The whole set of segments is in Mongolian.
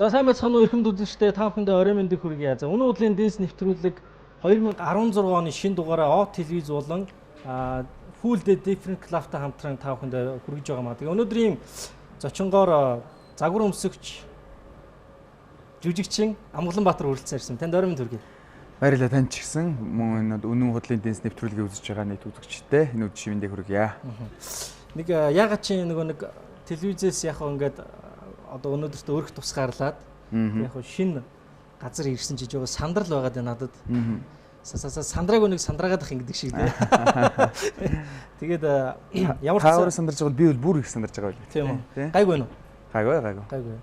За сайн байцгаана уу эрхэм үзэгчдээ та бүхэндээ орой мэндийг хүргье. За өнөө удаагийн дэнс нэвтрүүлэг 2016 оны шинэ дугаараа О телевиз болон Full Day Different Club-тай хамтран та бүхэндээ хүргэж байгаа маа. Тэгээ өнөөдрийн зочингоор загвар өмсөгч жүжигчин Амгаланбаатар хүрэлцэн ирсэн. Танд орой мэнд хүргье. Баярлалаа тань ч гэсэн мөн өнөө худлын дэнс нэвтрүүлгийг үзэж байгаа нийт үзэгчтэй энэ өдөр шивэндээ хүргье. Нэг ягаад чи нэг телевизээс яг ингээд одоо өнөөдөрт өөрөх тусгаарлаад яг шинэ газар ирсэн чи жоо сандрал байгаад байна надад. Сандрааг нэг сандраагаад их ингэдэг шиг тий. Тэгээд ямар ч таавар сандарч байгаа би бол бүр их сандарч байгаа байл. Тийм үү. Гайгүй байна уу? Гайгүй.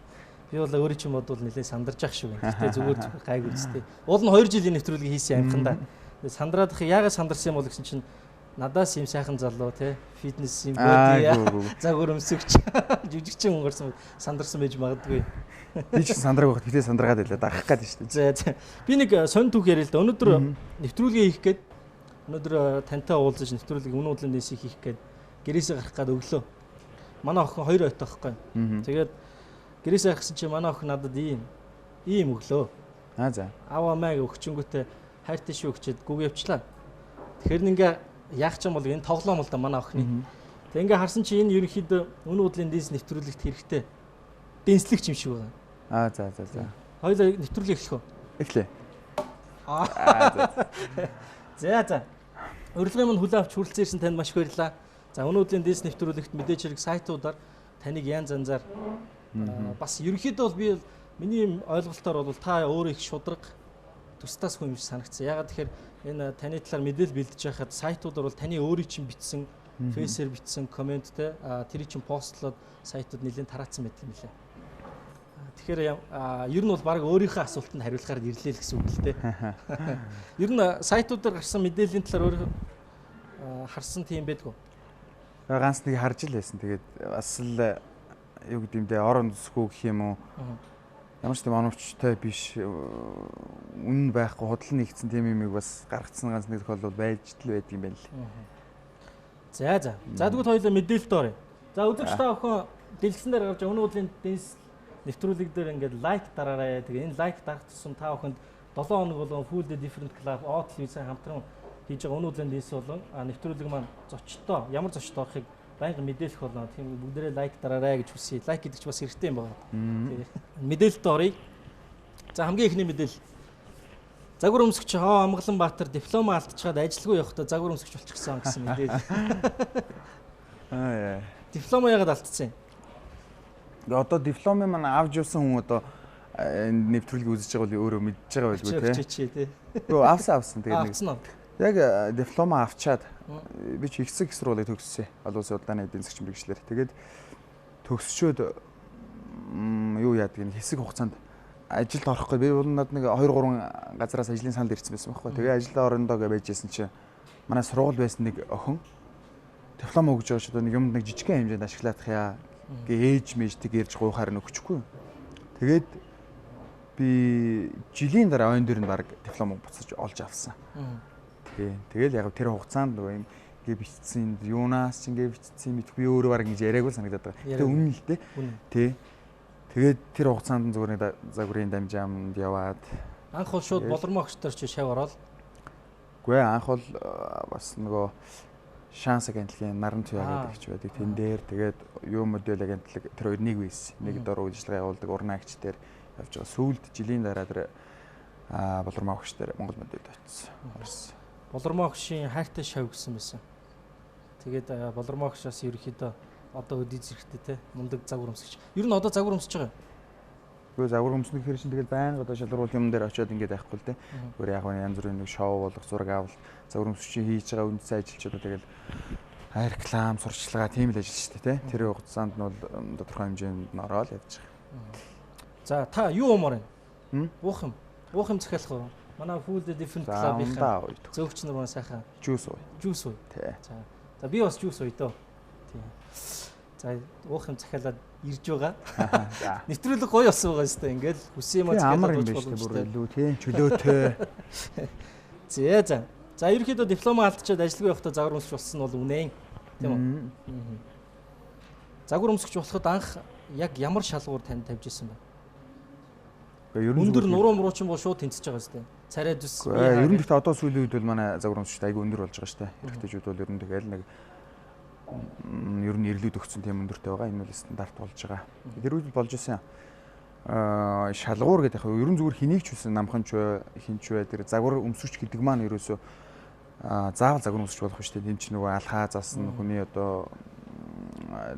Би бол өөрийн чинь бодвол нэлээд сандарч ах шиг байна. Гэтэ зүгээр гайгүй үстэй. Уул нь 2 жилийн нэвтрүүлгийг хийсэн амхандаа. Тэгээд сандраад их яагаад сандарсан юм бол гэсэн чинь надаас юм сайхан залуу тий фитнес юм боди загвар өмсөгч жүжигчин өнгөрсөн сандарсан байж магадгүй. Би ч сандраг багт битээ сандраад байлаа дагах гээд шүү дээ. За би нэг сонь түүх яриа л да. Өнөөдөр нэвтрүүлгээ хийх гээд өнөөдөр тантай уулзаж нэвтрүүлгийг өнөө өдрийн дэсийг хийх гээд гэрээсээ гарах гээд өглөө. Манай охин 2 ойтой байхгүй. Тэгээд гэрээсээ гарсан чи манай охин надад ийм өглөө. За. Аваа маяг өгчөнгөтэй хайртай шүү өгчээд гүг явчлаа. Тэгэхээр ингээ яах ч юм бол энэ тоглоом л да манай охины. Тэг ингээ харсан чи энэ ерөнхийдөө өнөө өдрийн дэнс нэвтрүүлэгт хэрэгтэй дэнслэгч юм шиг байна. За. Хоёулаа нэвтрүүлэг эхлэх үү? Эхлэе. За. Урилгын минь хүлээн авч хүрэлцэн ирсэн танд маш их баярлалаа. За өнөө өдрийн дэнс нэвтрүүлэгт мэдээж хэрэг сайтуудаар таныг янз янзаар бас ерөнхийдөө бол би миний ойлголтоор бол та өөрөө их шудраг тусдаас хүн юм санагдсан. Ягаад тэгэхээр энэ таны талаар мэдээлэл бэлдэж байхад сайтуудаар бол таны өөрийн чинь бичсэн, фейсээр бичсэн комменттэй тэрий чинь постлоод сайтууд нэлээд тараацсан байдаг юм лээ. Тэгэхээр ер нь бол баг өөрийнхөө асуултанд хариулахаар ирлээ л гэсэн үг л дээ. Ер нь сайтуудаар гарсан мэдээллийн талаар өөрөө харсан тийм байдгүй. Ганц нэг харж л байсан. Тэгээд бас л юу гэдэг юм бэ орон нутггүй гэх юм уу. Ямар ч тийм оновчтой биш үнэн байхгүй худлан нэгдсэн тийм юмыг бас гаргацсан ганц нэг тохиолдол байж л байдаг юм байна л. За тэгвэл хоёулаа мэдээлэлд оръё. За үзэгч та охин дэлгэцэн дээр гарч өнөө өдрийн дэнс нэвтрүүлэг дээр ингээд лайк дараарай. Тэгээ энэ лайк дарах тусам та охинд 7 хоног болгон Full Day Different Club О телевизээр хамтран хийж байгаа өнөө өдрийн дэнс болон нэвтрүүлэг маань зочтой ямар зочтой орохыг байнга мэдээлэх болно. Тийм бүгдээрээ лайк дараарай гэж хүсье. Лайк гэдэг чинь бас хэрэгтэй юм байна. Мэдээлэлд оръё. За хамгийн ихний мэдээлэл. Загвар өмсөгч Амгаланбаатар диплом алдчихад ажилгүй явахдаа загвар өмсөгч болчихсон гэсэн мэдээлэл. Диплом яагаад алдсан юм? Одоо дипломыг маань авч явсан хүн одоо энэ нэвтрүүлгийг үзэж байгаа бол өөрөө мэдж байгаа байлгүй тий. Юу авсан тэгээд нэг яг дипломоо авчаад би ч ихсэг сургуулийг төгссөн. Олон улсын удааны эдийн засгийн мэргэжлэр. Тэгээд төгсчөөд юу яадаг нэг хэсэг хугацаанд ажилд орохгүй. Би бол надад нэг 2-3 газараас ажлын санд ирсэн байсан байхгүй. Тэгээ ажлын орондоо гэж байжсэн чинь манай сургууль байсан нэг охин диплом өгж байгаа ч одоо нэг юмд нэг жижигхэн хэмжээнд ашиглаадах яа гээ ээж мэждэг ярьж гуйхаар нөгөхгүй. Тэгээд би жилийн дараа ойн дээр нь баг диплом буцаж олж авсан. Тэгэл яг тэр хугацаанд нөгөө юм гээ бичсэн юунаас ч ингээ бичсэн мэт би өөрөө баг ингэж яриаггүй санагдаад байгаа. Тэгээ үнэн л дээ. Тэгээд тэр хугацаанд зүгээр нэг загварын дамжаамд яваад анх бол шууд болормоо агчтар чи шав ороод. Үгүй анх бол бас нөгөө шанс агентлагийн наран туяа гэдэг ч байдаг. Тэн дээр тэгээд юу модель агентлаг тэр хоёр нэг байсан. Нэг дор үйлчлэг явуулдаг уран агч дээр явж байгаа. Сүүлд жилийн дараа тэр болормоо агч дээр Монгол модельд очсон. Болормоо агшийн хайртай шав гэсэн байсан. Тэгээд болормоо агшаас ерөөхдөө одоо өдий зэрэгтэй те мундаг загвар өмсгч. Ер нь одоо загвар өмсөж байгаа юм. Гэхдээ загвар өмснөх хэрэг чинь тэгэл байнга одоо шалгаруул юм дээр очиод ингээд байхгүй л те. Зүгээр яг янз бүрийн нэг шоу болох зураг авалт загвар өмсөгчийн хийж байгаа үндсэн ажилчдаа тэгэл реклам сурчлагаа тийм л ажил шүү дээ те. Тэр хугацаанд нь бол тодорхой хэмжээнд нь ороод явж байгаа. За та юу уумаар байна? Уух юм захиалах уу? Манай Full Day Different Club-ийн зөөгч нар маань сайхан жуус ууя. Тий. За би бас жуус ууя дөө. Тий. За уух юм захиалаад ирж байгаа. Нэвтрүүлэг гоё болсон байгаа шүү дээ. Ингээл хүсээ юм захиалаад уучих боломжтой илүү тий. Чөлөөтэй. За ерөнхийдөө диплом алдчихад ажилгүй явахдаа загвар өмсгч болсон нь бол үнэн. Тийм үү? Загвар өмсгч болоход анх яг ямар шалгуур танд тавьж ирсэн бэ? Өндөр нуруу муруучин бол шууд тэнцэж байгаа шүү дээ. Царай зүс. Ер нь гэхдээ одоо сүүлийн үед бол манай загвар өмсөгчд айгүй өндөр болж байгаа шүү дээ. Эрэгтэйчүүд бол ер нь тэгэл нэг ер нь ирлүүд өгсөн тийм өндөртэй байгаа. Энэ бол стандарт болж байгаа. Тэр үед болж исэн шалгуур гэдэг яг ер нь зүгээр хэнийг ч үсэн намханч бай, хинч бай тэр загвар өмсөгч гэдэг маань ерөөсөө заавал загвар өмсөгч болох шүү дээ. Тэм чинь нөгөө алхаа заасан хүний одоо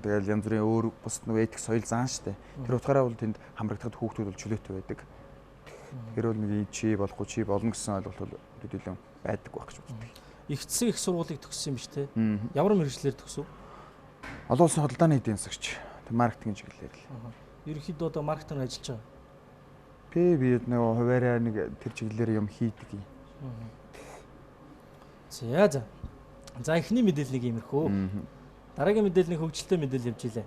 тэгэл янз бүрийн өөр бус нөгөө этик соёл заан шүү дээ. Тэр утгаараа бол тэнд хамрагдахад хүүхдүүд бол чөлөөтэй байдаг. Тэр бол нэг чи болохгүй чи болно гэсэн ойлголт бол хэдүүлэн байдаг байх гэж боддог. Их засаг их сургуулийг төгссөн юм биш үү? Ямар мэргэжлэр төгсөв? Олон улсын худалдааны эдийн засагч. Маркетинг чиглэлээр л. Ерөнхийдөө одоо маркетинг ажиллаж байгаа. Би нөгөө хуваараа нэг тэр чиглэлээр юм хийдэг юм. За эхний мэдээлэл нэг иймэрхүү. Дараагийн мэдээлэл нэг хөгжилтэй мэдээлэл явж илээ.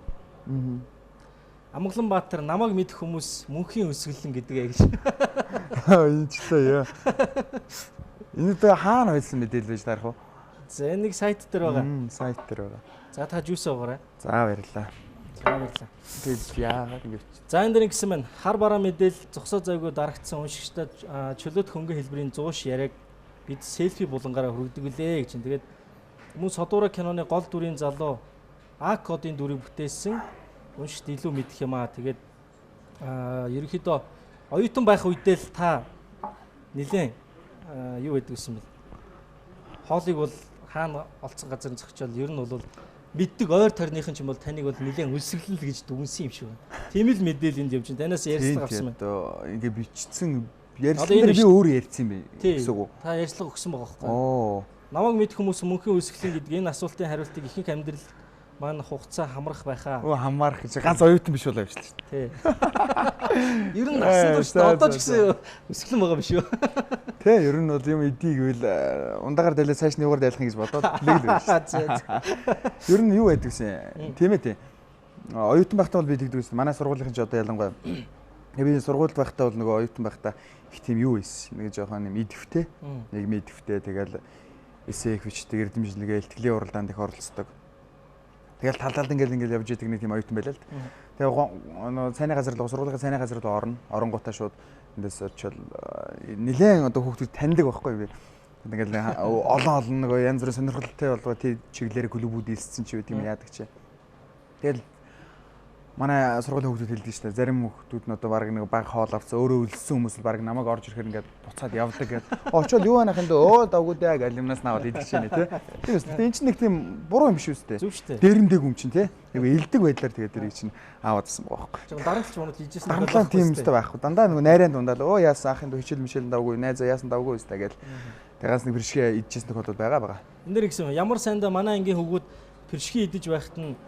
Амгаланбаатар намайг мэдэх хүмүүс мөнхийн өсгөлэн гэдэг яг. Энэ ч таа яа. Энэ тэ хаана байсан мэдээлэл байж таарах вэ? За энэ нэг сайт дээр байгаа. Сайт дээр байгаа. За та жүүс уугаарай. За баярлалаа. Тэгж яагаад ингэж. За энэ дэр ингэсэн байна. Хар бараа мэдээлэл зогсоо зайгүй дарагдсан уншигчдад чөлөөт хөнгөн хэлбэрийн 100 яриаг бид селфи булангаараа хүргэдэг үлээ гэж чинь. Тэгээд хүмүүс Содуура киноны гол дүрийн залуу А кодын дүрийг бүтээсэн уншигт илүү мэдэх юм аа. Тэгээд ерөнхийдөө оюутан байх үедээ л та нэлээд юу гэдэг юм бэ? Хоолыг бол хаана олцсон газар зохичол ер нь бол мэддэг ойр тойрныхан ч юм бол таныг бол нэлээд үлсгэлэн л гэж дүнсэн юм шиг байна. Тийм л мэдээлэл энд явж байна. Танаас ярьцлага авсан байна. Ингээ бичсэн ярьцлага би өөр ярьсан юм гэсэн үг. Та ярьцлага өгсөн байгаа байхгүй. Намайг мэдэх хүмүүс мөнхийн үлсгэлэн гэдэг энэ асуултын хариултыг ихэнх амьдрал маань хугацаа хамрах байхаа. Хамаарах гэж ганц оюутан биш болоо явж л шүү дээ. Ер нь насан турш одоо ч гэсэн өсгөлэн байгаа биш үү? Тэ ер нь бол юм эдийг үл ундагаар далаа цааш нь юугаар дайлах гэж бодоод нэг л байж. Ер нь юу байдаг гэсэн тийм ээ тий. Оюутан байхдаа бол би тэгдэг гэсэн. Манай сургуулийн ч одоо ялангуяа би сургуульд байхдаа бол нөгөө оюутан байхдаа их тийм юу байсан. Нэг жоохон юм идэвхтэй. Нэг мэдэвхтэй тэгэл эсэ их бичдэг эрдэмжлэгээ ихтгэлийн уралдаанд их оролцдог. Тэгэл талд ингээл явж идэг нэг тийм оюутан байлаа л. Тэгээ сайны газар руу сургуулийн сайны газар руу орно. Оронгуудаа шууд эндээс очил нэлээд одоо хүүхдүүд таньдаг байхгүй би. Ингээл олон нөгөө янз бүрийн сонирхолтой болго тий чиглэлээр клубүүд ийссэн ч үгүй юм яадаг чи. Тэгэл манай сургуулийн хүүхдүүд хэлдэг шүү дээ. Зарим хүүхдүүд нь одоо баг нэг баг хоол авцсан өөрөө өлссөн хүмүүс баг намайг орж ирэхээр ингээд буцаад явдаг гэдэг. Очоод юу анахын дөө давгүй даа гэл юмнаас наваад идэх чинь тий. Тийм үстэй. Энд чинь нэг тийм буруу юм биш үстэй. Дээрэмдэг юм чинь тий. Нэг элдэг байдлаар тэгээд тэрийг чинь аваадсан байгаа байхгүй. Дарамтлж монод хийжсэн юм байна. Тийм үстэй байхгүй. Дандаа нөгөө найранд ундаал яасан ахын дөө хичээл мишэл давгүй найзаа яасан давгүй үстэй гэл. Тэгээс нэг бэршгээ идчихсэн хүмүүс байгаа. Энд дэр гэсэн ямар сайндаа манай ангийн хөвгүүд бэршгээ идэж байхад нь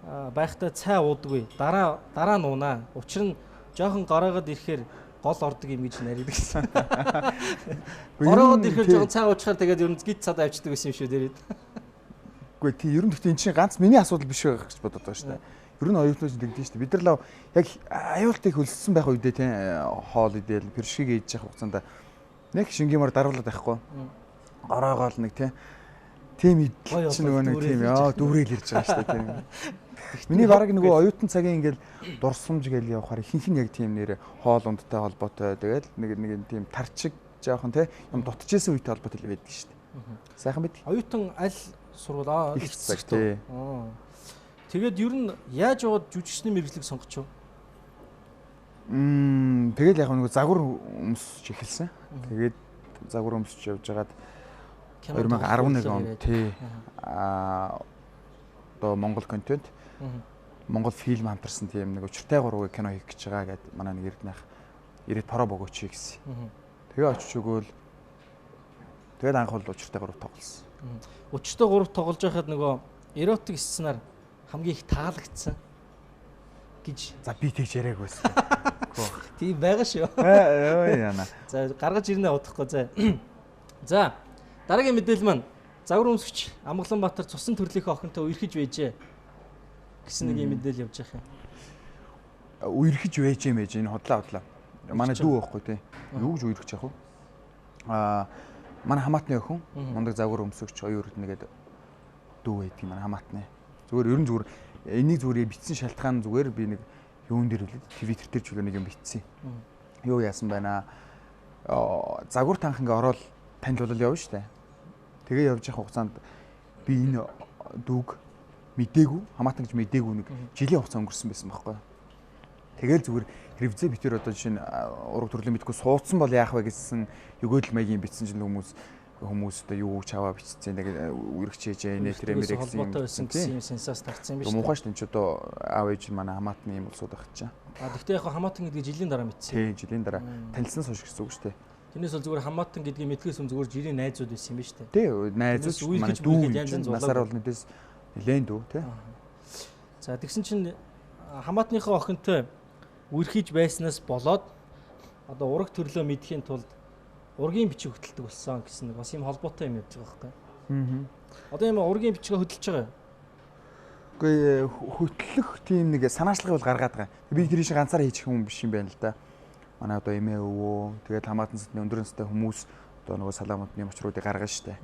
байхдаа цай уудаггүй. Дараа нь уунаа. Учир нь жоохон гороогод ирэхээр гол ордог юм гэж нарийдаг гэсэн. Гороогод ирэхээр жоохон цай уучхаар тэгээд ер нь гид цад авчдаг гэсэн юм шүү дээрэд. Үгүй тий ер нь гэхдээ эн чинь ганц миний асуудал биш байх гэж бодоод байгаа шүү дээ. Ер нь оюутнууд тэгдэж шүү дээ. Бид нар л яг аюултай их хөлссөн байх үедээ тий хоол идээл бэршгийг ээж явах хугацаанд нэг шингиймар даруулаад байхгүй. Гороогоо л нэг тий тийм идэл чинь нөгөө нэг тийм дүүрэл ирж байгаа шүү дээ тий. Миний баг нөгөө оюутан цагийн ингээл дурсамж гээл явахаар ихэнх нь яг тийм нэр хоол ундтай холбоотой тэгэл нэг тийм тарчиг жоохон те юм дутчихсэн үетэй холбоотой л байдаг шүү дээ. Сайхан бид. Оюутан аль сургууль их цаг тий. Тэгээд ер нь яаж яваад жүжигчний мэргэжлийг сонгоч вэ? Тэгэл яг нөгөө загвар өмсөж эхэлсэн. Тэгээд загвар өмсөж явж байгаад 2011 онд тий одоо Монгол контент Монгол фильм хамтарсан тийм нэг учиртай 3 кино хийх гэж байгаа гэд манай нэг эрдэнэх ирээд паро богооч гэсэн. Тэгээ очиж өгөөл тэгээд анх бол учиртай 3 тоглосон. Учиртай 3 тоглож байхад нөгөө эротик сценаар хамгийн их таалагдсан гэж. За би тэгж яриаг байсан. Тийм байгаа шүү. Яана. За гаргаж ирнэ удахгүй за. За дараагийн мэдээлэл маань загвар өмсөгч Амгаланбаатар цусан төрлийн охинтой үерхэж байжээ гэсэн нэг юм мэдээлэл явж байгаа юм. Үерхэж байжээ мэж энэ хотлаа. Манай дүү байхгүй тий. Юу гэж үерхэж явах вэ? Манай хамаатны охин мундаг загвар өмсөгч хоёр нэгээд дүү байдаг манай хамаатны. Зүгээр ерөн зүгээр энийг зүгээр бичсэн шалтгаан зүгээр би нэг юун дээр үлээ Twitter дээр ч үлээ нэг юм бичсэн. юу яасан байна аа. Загвар танх ингээ ороод танд бол явна штэ. Тэгээ явж явах хугацаанд би энэ дүүг мэдээгүй, хамаатан гэж мэдээгүй нэг жилийн хугацаа өнгөрсөн байсан байхгүй. Тэгэл зүгээр ревизээ битэр одоо жишээ нь ураг төрлийн мэдгүй суудсан бол яах вэ гэсэн өгөөдөл маягийн бичсэн чинь хүмүүс одоо юу чаваа бичсэн нэг үргчээж нэ тэрэмэр гэсэн холбоотой байсан гэсэн юм сенсац тарцсан юм биш үү? Муухай шүү дээ ч одоо аав ээж манай хамаатны юм болсууд байх чинь. Гэхдээ яг хамаатан гэдгийг жилийн дараа мэдсэн. Тийм жилийн дараа танилцсанаас хойш гэсэн үг шүү дээ. Тэрнээс бол зүгээр хамаатан гэдгийг мэдгээс юм зүгээр жирийн найзууд байсан юм биш үү? Тийм найзууд үйлдэж үйлдэж янз янз насаар бол нэдээс нэлээд дүү тий. За тэгсэн чинь хамаатныхаа охинтой үрхийж байснаас болоод одоо ураг төрлөө мэдхийн тулд ургийн бичиг хөтэлдэг болсон гэсэн нэг бас юм холбоотой юм явж байгаа байхгүй. Одоо юм ургийн бичгээ хөтэлж байгаа. Үгүй хөтлөх тийм нэг санаачлагыг бол гаргаад байгаа. Би тэр шиг ганцаараа хийчих юм биш юм байна л да. Манай одоо эмээ өвөө тэгээд хамаатан сэтний өндөр настай хүмүүс одоо нөгөө салаамуудны мочруудыг гаргана штэ.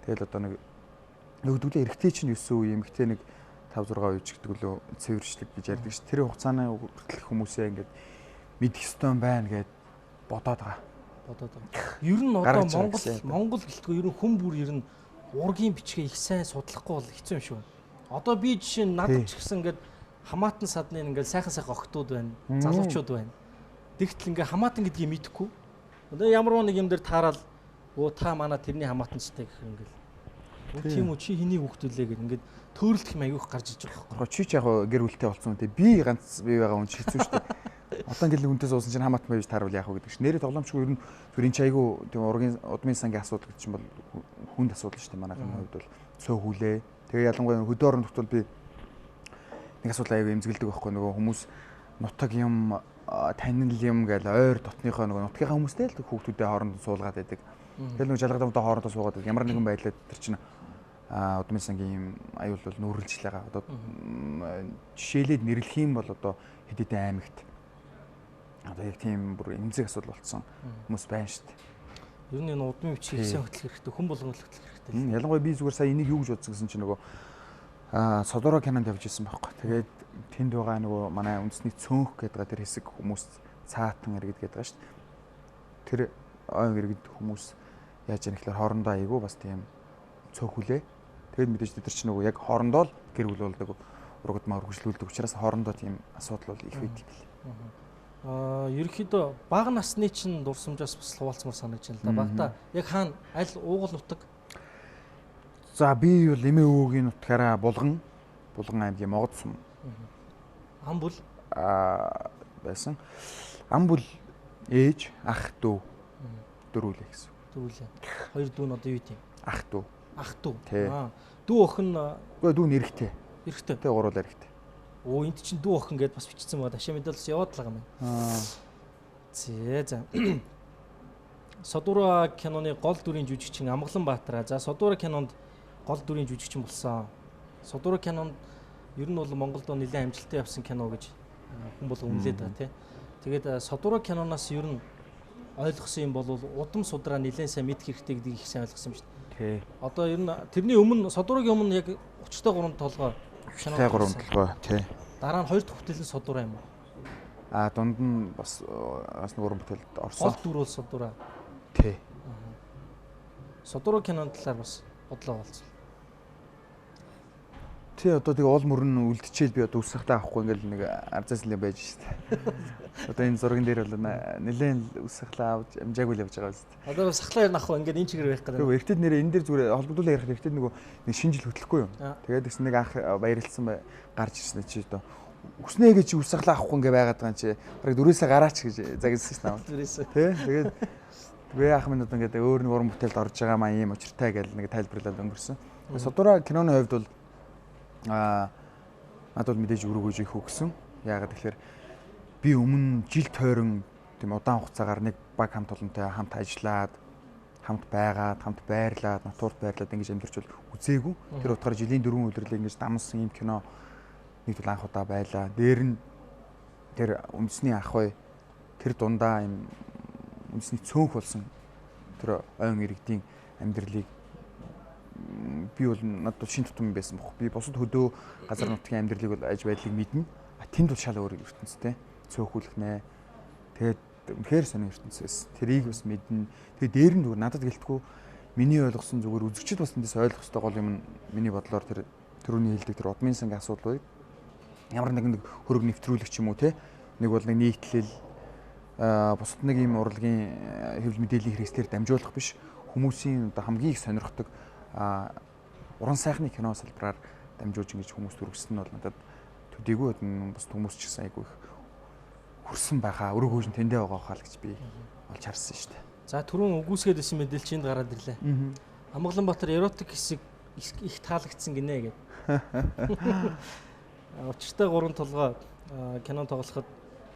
Тэгэл одоо нэг нөгдөлөө эрэгтэй чинь 9 үе эмэгтэй нэг 5 6 үе ч гэдэг лөө цэвэрчлэг гэж ярьдаг ш. Тэр хугацааны хүртэлх хүмүүсээ ингээд мэдэх ёстой байна гэд бодоод байгаа. Ер нь одоо Монгол гэлтгүй ер нь хүн бүр ер нь ургийн бичгээ их сайн судлахгүй бол хэцүү юм шүү. Одоо би жишээ нь надад ч гэсэн ингээд хамаатан садны ингээд сайхан охтууд байна, залуучууд байна. Тэгтэл ингээд хамаатан гэдгийг мэдэхгүй. Одоо ямар нэг юм дээр таарал өө та манай тэрний хамаатанчтай гэх юм ингээд. Тийм үү чи хэнийг хүүхдүүлээ гэх ингээд төөрөлдөх маягүйх гарч иж байгаа байхгүй. Чи ч яг гэр бүлтэй болсон үү? Би ганц бий байгаа хүн хэцүү шүү дээ. Одоо ингээл хүнтэй суусан чинь хамаатан байж таарвал яах вэ гэдэг чинь. Нэрээ тоглоомчгүй ер нь төрийн чайгүй тийм ургийн удмын сангийн асуудал гэж чинь бол хүнд асуудал шүү дээ. Манайхын хувьд бол цөө хүлээ. Тэгээ ялангуяа хөдөө орон нутгад би нэг асуудал аягүй эмзэгэлдэг байхгүй. Нөгөө хүмүүс нутаг юм танил юм гээл ойр дотныхоо нөгөө нутгийнхаа хүмүүстэй л хүүхдүүдээ хоорондоо суулгаад байдаг. Тэгэл нөгөө жалгадамтай хоорондоо суугаад байдаг. Ямар нэгэн байдлаар тэр чинь удмын сангийн юм аюул бол нүүрлж байгаа. Одоо жишээлээд нэрлэх юм бол одоо хэдийдээ аймагт одоо яг тийм бүр эмзэг асуудал болцсон хүмүүс байна шүү дээ. Ер нь энэ удмын бичиг ихсэн хөтлөх хэрэгтэй, хүн болгон хөтлөх хэрэгтэй. Ялангуяа би зүгээр сая энийг юу гэж бодсон гэсэн чинь нөгөө Содоро кинонд явж ирсэн байхгүй. Тэгээд тэнд байгаа нөгөө манай үндэсний цөөнх гэдэг тэр хэсэг хүмүүс цаатан иргэд гэдэг байгаа шүү дээ. Тэр ойн иргэд хүмүүс яаж яах гэхээр хоорондоо айгүй бас тийм цөөхүлээ. Тэгээд мэдээж тэр чинь нөгөө яг хоорондоо л гэр бүл болдог урагд маар хөгжлүүлдэг учраас хоорондоо тийм асуудал бол их байдаг юм билээ. Ерөнхийдөө бага насны чинь дурсамжаас бас хуваалцмаар санагдаж байна л да. Багада яг хаана аль уугуул нутаг? За би бол эмээ өвөгийн нутгаараа Булган аймгийн Могод сум. Ам бүл байсан. Ам бүл ээж, ах дүү дөрүүлээ гэсэн. Дөрүүлээ. Хоёр дүү нь одоо юу тийм? Ах дүү. Ах дүү. Дүү охин үгүй дүү нь эрэгтэй. Эрэгтэй. Тэ гурвал эрэгтэй. Оо энд чинь дүү охин гэдээ бас бичсэн байгаа. Ашаа мэдээлэл яваад л байгаа юм. За. Содуура киноны гол дүрийн жүжигчин Амгалан Баатар. За Содуура кинонд гол дүрийн жүжигчин болсон. Содуура кинонд ер нь бол Монголд нэлээд амжилттай явсан кино гэж хүн болго үнэлээд байгаа тий. Тэгээд Содуура киноноос ер нь ойлгосон юм бол удам судраа нэлээд сайн мэдэх хэрэгтэй гэдгийг их сайн ойлгосон юм шүү дээ. Тий. Одоо ер нь тэрний өмнө Содуурагийн өмнө яг 30-тай 3 толгой кино 3 толгой тий. Дараа нь 2 дахь бүтээлэн Содуура юм уу? Дунд нь бас нэг 3 бүтээлд орсон. Гол дүр бол Содуура. Тий. Содуура киноны талаар бас бодлоо болцсон. Тий одоо тийг уул мөрөн үлдчихээл би одоо үсэхтэй авахгүй ингээл нэг арзаасл байж штэ. Одоо энэ зурган дээр бол нэлээд үсэхлээ авч амжаагүй л явж байгаа үст. Одоо сахлаа ярих ахгүй ингээд энэ чигээр байх гэдэг. Тэгвэл эртэд нэрээ энэ дээр зүгээр холбогдуулаад ярих хэрэгтэй нөгөө нэг шинжил хөтлөхгүй юу. Тэгээд гэсэн нэг анх баярлсан гарч ирсэн чи одоо үснэ гэж үсэхлээ авахгүй ингээ байгаад байгаа юм чи бараг дөрөөсөө гараач гэж загилсан шнаа. Дөрөөсөө. Тий. Тэгээд гээ ах минь одоо ингээ өөр нэг уран бүтээлд орж байгаа маа ийм учиртай гэж нэг тайлбарлаад өнгөрсөн. Содуура киноны хувьд бол надад мэдээж өрөөгөөж их өгсөн. Яагаад тэгэхээр би өмнө жил тойрон тийм удаан хугацаагаар нэг баг хамт олонтой хамт ажиллаад, хамт байгаад, хамт байрлаад, натурт байрлаад ингэж амьдарч бол үзээгүй. Тэр утгаараа жилийн 4 өдрөлөө ингэж дамсан юм кино нэг бол анх удаа байлаа. Дээр нь тэр үндэсний ах бай тэр дундаа юм үндэсний цөөнх болсон тэр ойн иргэдийн амьдралыг би бол надад шин тутам байсан бохоо. Би бусад хөдөө газар нутгийн амьдралыг бол аж байдлыг мэднэ. Тэнд бол шал өөр ертөнцтэй. Цөөхүүлэх нэ. Тэгээд үнэхээр сони ертөнц байсан. Тэрийг бас мэднэ. Тэгээ дээр нь зүгээр надад гэлтгүй миний ойлгосон зүгээр үзэгчд бас эндээс ойлгох ёстой гол юм миний бодлоор тэр түрүүний хэлдэг тэр удмын сангийн асуудал үед ямар нэгэн хөрөг нэвтрүүлэгч юм уу те нэг бол нэг нийтлэл бусад нэг юм урлагийн хэвлэл мэдээллийн хэрэгслээр дамжуулах биш хүмүүсийн одоо хамгийн их сонирхдаг уран сайхны кино салбараар дамжуулж ингэж хүмүүс төрөгсөн нь бол надад төдийгүй бас хүмүүс ч гэсэн айгүй их хүрсэн байхаа өрөө хөөж тэндээ байгаа хаа л гэж би олж харсан шүү дээ. За түрүүн үгүйсгээд исэн мэдээлэл чинд гараад ирлээ. Амгаланбаатар эротик хэсэг их таалагдсан гинэ гэдэг. Учиртай 3 толгой кино тоглоход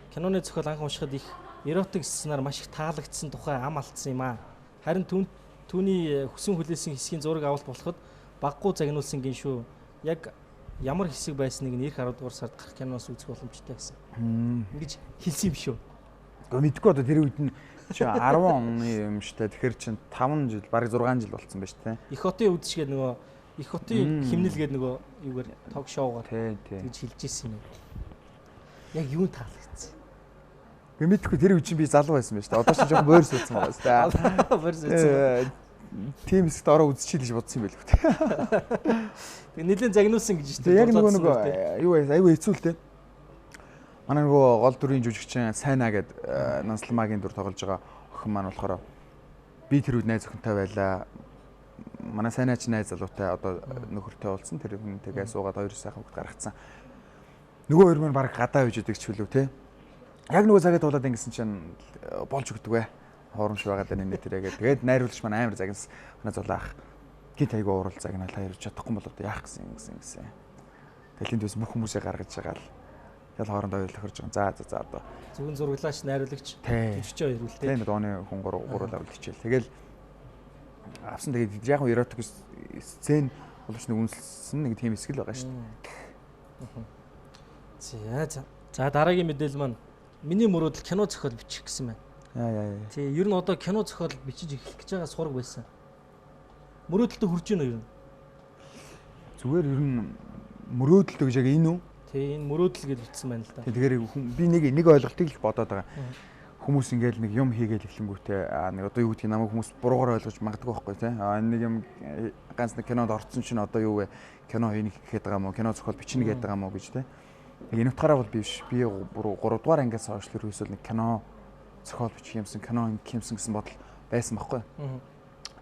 киноны зохиол анх уншихад их эротик сценаар маш их таалагдсан тухай ам алдсан юм аа. Харин түүний хүсэн хүлээсэн хэсгийн зураг авалт болоход баггуу загнуулсан гин шүү. Яг ямар хэсэг байсныг нь 10 дугаар сард гарах киноос үзэх боломжтой гэсэн. Ингэж хэлсэн юм шүү. Гэхдээ мэдгүй одоо тэр үед нь чи 10 оны юм штэ. Тэгэхээр чин 5 жил, бараг 6 жил болсон байж тээ. Их хотын үдшгээд нөгөө их хотын химнэл гээд нөгөө юугаар ток шоугаар тэгж хэлж ирсэн юм. Яг юу таалагдсан. Би мэдгүй тэр үед чинь би залуу байсан байж тээ. Одоо ч жоохон бөөр суудсан байгаа штэ. Бөөр суудсан. Тим хэсэгт ороо үзчихээ гэж бодсон юм байл хөө. Тэг нэлийн загнуулсан гэж штэ. Яг нөгөө юу вэ? Аюу хэцүү л тээ. Манай нөгөө гол дүрийн жүжигчин Сайна гээд Нансламагийн дүр тоглож байгаа охин маань болохоор би тэр үед найз охинтой байлаа. Манай Сайна ч найз залуутай одоо нөхөртэй уулзсан. Тэр хүнтэйгээ суугаад 2 сайхан хөлт гаргацсан. Нөгөө хоёр маань баг гадаа үйж идэг ч хүлээ те. Яг нөгөө цагаад туулаад ингэсэн чинь болж өгдөг вэ. Хуурамч байгаа даа нэ тэрээгээ. Тэгээд найруулагч маань амар загнас. Манай зулаах гинт айгу уурал загнаал хоёр чадахгүй бол одоо яах гэсэн. Тэгээд тэнд бас бүх хүмүүсээ гаргаж байгаа л ял хоорондоо ойл тохирж байгаа. За одоо зөвхөн зурглаач найруулагч төвчөө ирүүлтэй. Тийм дооны хүн гурвал авал хичээл. Тэгэл авсан тэгээд яг нь эротик сцен боловч нэг үнэлсэн нэг тийм хэсэг л байгаа шүү дээ. За дараагийн мэдээлэл маань миний мөрөөдөл кино зохиол бичих гэсэн байна. Яа. Тий, ер нь одоо кино зохиол бичиж эхлэх гэж байгаа сураг байсан. Мөрөөдөлтөд хүрч гэнэ юу? Зүгээр ер нь мөрөөдөлтөө гэж яг энэ үү? Тий, энэ мөрөөдөл гэж бичсэн байна л да. Тэгэхээр би нэг ойлголтыг л бодоод байгаа. Хүмүүс ингээл нэг юм хийгээл эхлэнгүүтээ нэг одоо юу гэдгийг намайг хүмүүс буруугаар ойлгож магадгүй байхгүй тий. Нэг юм ганц нэг кинонд орсон чинь одоо юу вэ? Кино хийх гээд байгаа мó, кино зохиол бичнэ гээд байгаа мó гэж тий. Энэ утгаараа бол биш. Би 3 дугаар ангиас хойш л ерөөсөө нэг кино зохиол бичих юмсан, кино хиймсэн гэсэн бодол байсан байхгүй.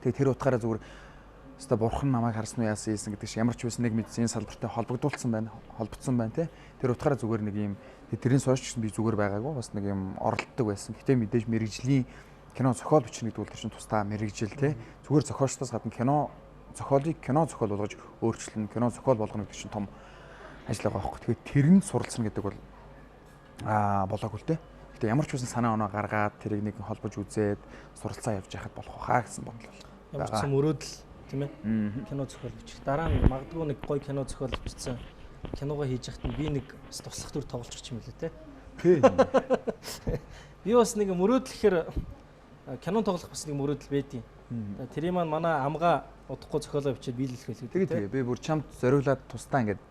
Тэгээ тэр утгаараа зүгээр өстой бурхан намайг харсан уу яасан гэсэн гэдэг шиг ямар ч байсан нэг мэдсэн салбартай холбогдуулсан байна тий. Тэр утгаараа зүгээр нэг юм тэрийн сойч гэсэн би зүгээр байгаагүй бас нэг юм оролддог байсан. Гэтэ мэдээж мэрэгжлийн кино зохиол бичнэ гэдэг бол тэр чинь тусдаа мэрэгжил тий. Зүгээр зохиолчдоос гадна кино зохиолыг кино зохиол болгож өөрчлөн кино зохиол болгоно гэдэг чинь том ажил байгаа байхгүй. Тэгэхээр тэр нь суралцсан гэдэг бол болоогүй л тий. Гэтэ ямар ч байсан санаа оноо гаргаад тэрийг нэг холбож үзээд суралцаа явж яхад болох хаа гэсэн бодол бол. Ямар ч мөрөөдөл тийм ээ. Кино зохиол бичих. Дараа нь магадгүй нэг гоё кино зохиол бичсэн киногоо хийж яхад би нэг туслах төр тоглолч юм лээ те. Тий. Би бас нэг мөрөөдөл гэхээр кино тоглох бас нэг мөрөөдөл байдیں۔ Тэр маань манай амгаа удахгүй зохиолоо бичээд биелүүлэх байлгүй. Тэгээ би бүр чамд зориулаад тусдаа ингээд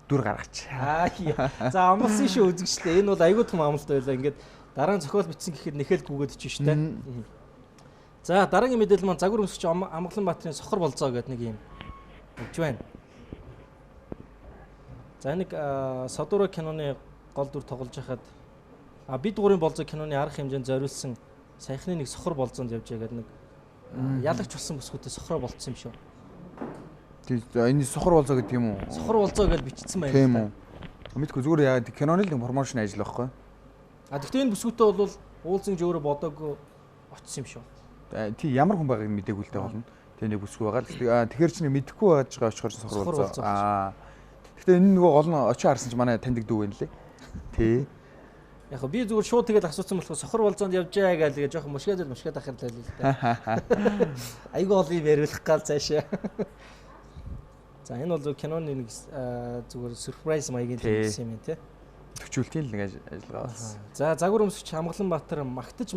дүр гаргач. За амлсан шүү үзэгчлээ. Энэ бол айгүй том амлалт байлаа. Ингээд дараа нь зохиол бичсэн гэхэд нэхэл гүгээд чинь штэ. За дараагийн мэдээлэл маань загвар өмсгч Амгаланбаатарын сохор болзоо гэдэг нэг юм өгч байна. За нэг Содура киноны гол дүр тоглож байхад бид гурийн болзоо киноны арга хэмжээнд зориулсан саяхны нэг сохор болзоонд явж байгаад нэг ялагч болсон бүсгүүтээ сохроо болцсон юм шүү. Энэ сохор болзоо гэдэг юм уу? Сохор болзоо гэж бичсэн байна. Тийм үү. Мэдгүй зүгээр яа киноны л промошн ажил байхгүй. Гэхдээ энэ бүсгүүтээ бол уулзсан ч өөрөө бодоогүй очсон юм шүү. Тий ямар хүн байгааг мэдээгүй л дээ болно. Тэгээ нэг бүсгүй байгаа л. Тэгэхээр чинь мэдэхгүй байж байгаа очихоор сохор болзоо. Гэхдээ энэ нөгөө гол нь очиж харсан чинь манай таньдаг дүү байна лээ. Тий. Яг би зүгээр шууд тэгэл асуусан болохоор сохор болзоонд явж байгаа гэж жоохон мушгаад ахирлаа л дээ. Айгүй ол юм яриулах гал цаашаа. За энэ бол киноны нэг зүгээр сюрприз маягийн тийм юм тий. Төвчүүлтийн л нэг ажиллагаа болсон. За загвар өмсгч Амгаланбаатар магтаж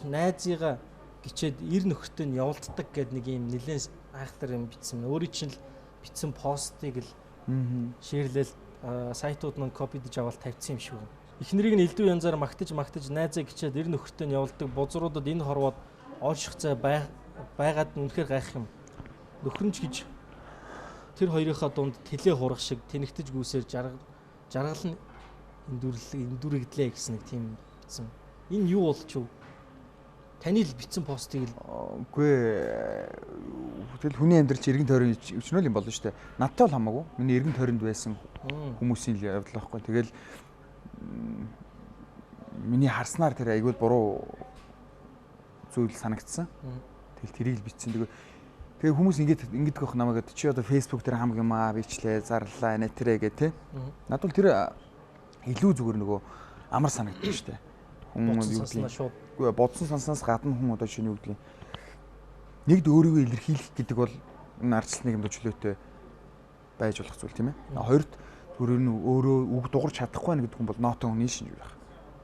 найзыгаа гिचээд ир нөхөртэй нь явуулдаг гэдэг нэг юм нэлээд айхтар юм бичсэн. Өөрийн чинь л бичсэн постыг л шеэрлэл сайтууд маань копидж аваад тавьсан юм шиг байна. эхнэрийг нь элдв янзаар магтаж найзаа гिचээд эр нөхөртэй нь явуулдаг бузруудад энэ хорвоод ооших цай байгаад үнэхээр гайх юм. Нөхөр нь ч гэж тэр хоёрынхаа дунд тэлээ хурах шиг тэнэгтэж гүйсээр жаргал нь эндүрэгдлээ гэсэн нэг тийм бичсэн. Энэ юу болж юу? Таны л бичсэн постыг л үгүй тэгэл хүний амьдрал чи эргэн тойрон өчнөл юм болно шүү дээ. Надтай бол хамаагүй. Миний эргэн тойронд байсан хүмүүсийн л явдал байхгүй. Тэгэл миний харснаар тэр айгүй буруу зүйл санагдсан. Тэгэл тэрийг л бичсэн. Тэгээ хүмүүс ингэдэг байх намайг чи одоо Facebook дээр хамаг юм бичлээ, зарлаа, нэтрээ гэ тэ. Над бол тэр илүү зүгээр нөгөө амар санагддаг шүү дээ. Хүмүүс юу гэдэг вэ? Бодсон санснаас гадна хүн одоо шинэ юу гэдэг нь нэгд өөрийгөө илэрхийлэх гэдэг бол энэ ардчлалны юм чөлөөтэй байж болох зүйл тийм ээ. Хоёрт зүгээр нь өөрөө үг дугарч чадахгүй байх гэдэг хүн бол ноотон хүний шинж байх.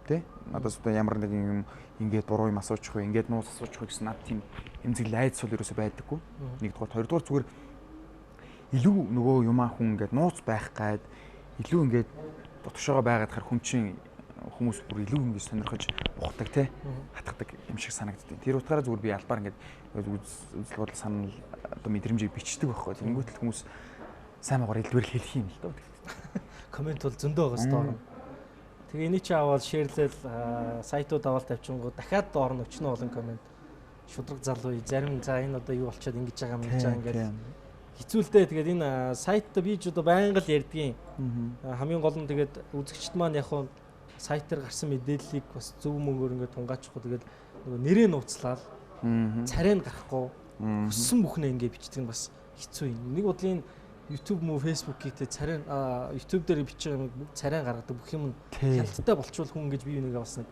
Тэ? Надаас одоо ямар нэг юм ингээд буруу юм асуучих вэ? Ингээд нуус асуучих вэ гэсэн над тийм эмзэг лайдс бол ерөөсөй байдаггүй. Нэгдүгээр, хоёрдугаар зүгээр илүү нөгөө юмаа хүн ингээд нууц байх гад илүү ингээд дотгошоогоо байгаад хар хүн чинь хүмүүс бүр илүү ингэж сонирхож ухдаг те хатгадаг юм шиг санагддаг. Тэр утгаараа зүгээр би албаар ингэж үзэл бодол санал одоо мэдрэмжийг бичдэг байхгүй. Тэнгүүт л хүмүүс сайн маягаар илбэр хэлэх юм л доо. Комент бол зөндөө байгаа стор. Тэгээ энийг чи аваад шеэрлэл сайтууд аваад тавьчихгоо дахиад доор нь өчнө олон комент шудраг залуу зарим за энэ одоо юу болчиход ингэж байгаа юм гэж ингээд хэцүүлдэ. Тэгээд энэ сайтта би ч одоо байнга л ярьдгийн. Хамгийн гол нь тэгээд үзэгчд маань яг хуу сайтаар гарсан мэдээллийг бас зөв мөнгөөр ингээд тунгаачихгүй тэгээд нөгөө нэрээ нууцлаад царай нь гарахгүй хүссэн бүхнээ ингээд бичдэг нь бас хэцүү юм. Нэг бодлын YouTube муу Facebook гэдэг царай YouTube дээр бичих юм царай гаргадаг бүх юм хялттай болчвол хүн ингэж бие бинийгээ бас нэг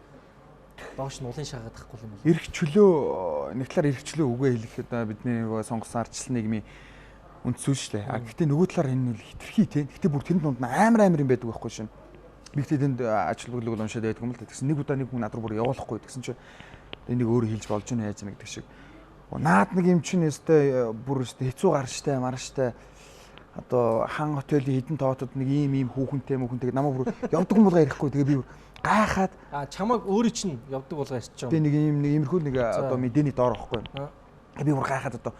доош нь улын шаагаад тахгүй юм бол. Ирэх чөлөө нэг талаар ирэх чөлөө үгээ хэлэх одоо бидний нөгөө сонгосон ардчлал нийгмийн үндсүүл шүү дээ. Гэхдээ нөгөө талаар энэ нь хитрхи те. Гэхдээ бүр тэр дунд амар юм байдаг байхгүй шин. Би тэнд ажилтнууд уншаад байдаг юм л да. Тэгсэн нэг удаа нэг хүн над руу бүр явуулахгүй. Тэгсэн чинь энийг өөрөө хэлж болж байна яаж нэг гэдэг шиг. Наад нэг юм чинь өстэй бүр өстэй хэцүү гар штэ мар штэ. Одоо хан хотелийн хідэн тоотод нэг ийм хүүхэнтэй мөхөнтэйг намайг бүр явдаг юм болгаа ярихгүй. Тэгээ би гайхаад чамайг өөрөө чинь явдаг болгаа ярьчих юм. Тэгээ нэг иймэрхүү нэг одоо мэдээний доор байхгүй. Би бүр гайхаад одоо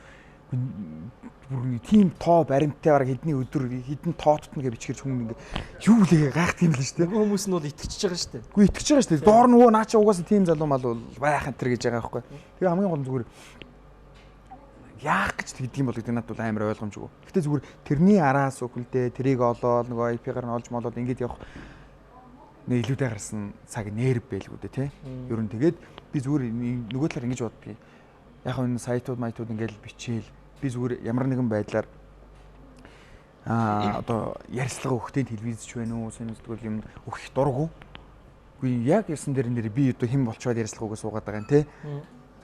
бүр тийм тоо баримттай бараг хэдний өдөр хэдэн тоотт нэгэ бичгэрч хүн ингээ юу лээ гайхдаг юм л шүү дээ. Хүмүүс нь бол итгэж байгаа шүү дээ. Үгүй итгэж байгаа шүү дээ. Доор нөгөө наача угаасаа тийм залуу мал бол байх энэ төр гэж байгаа байхгүй. Тэгээ хамгийн гол нь зүгээр яах гэж тэгдэг юм бол гэдэг надад бол амар ойлгомжгүй. Гэтэ зүгээр тэрний араас өглөө тэрийг олоод нөгөө IP-гаар нь олж молоод ингээд явах нэг илүүтэй гарсан цаг нерв байлгүй дээ тий. Ер нь тэгээд би зүгээр нөгөө талаар ингэж боддгийг. Яг энэ сайтууд майтууд ингээд бичээл би зүгээр ямар нэгэн байдлаар одоо ярилцлага өгөхдөө телевизч байна уу сонирхдаг юм өгөх дурггүй. Үгүй яг ясан дээр нэр би одоо хэн болчоод ярилцлага өгөө суугаад байгаа юм те.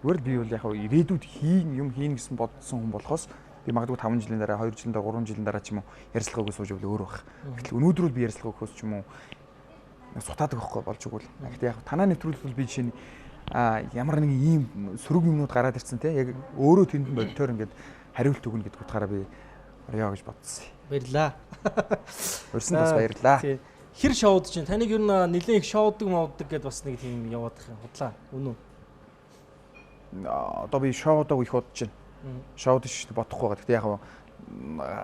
Зүгээр л би бол яг ирээдүйд хийн гэсэн бодсон хүн болохоос би магадгүй 5 жилийн дараа 2 жилийн дараа 3 жилийн дараа ч юм уу ярилцлага өгөө сууж явал өөр байх. Гэтэл өнөөдөр бол би ярилцлага өгөхөөс ч юм уу сутаадаг байхгүй болж игэл. Гэхдээ яг танаа нэвтрүүлэлт бол би жишээ нь ямар нэгэн ийм сөрөг юмнууд гараад ирсэн те. Яг өөрөө тэнд бодтоор ингээд хариулт өгнө гэдэг утгаараа би орё гэж бодсон. Баярлаа. Өрсөн бас баярлаа. Хэр шоуд чинь таныг ер нь нэлээд их шоудаг мовдаг гэдээ бас нэг тийм яваад их худлаа. Үнэн үү? Одоо би шоудаг их бодож байна. Шоуд шүү дээ бодохгүй байгаа. Гэхдээ яг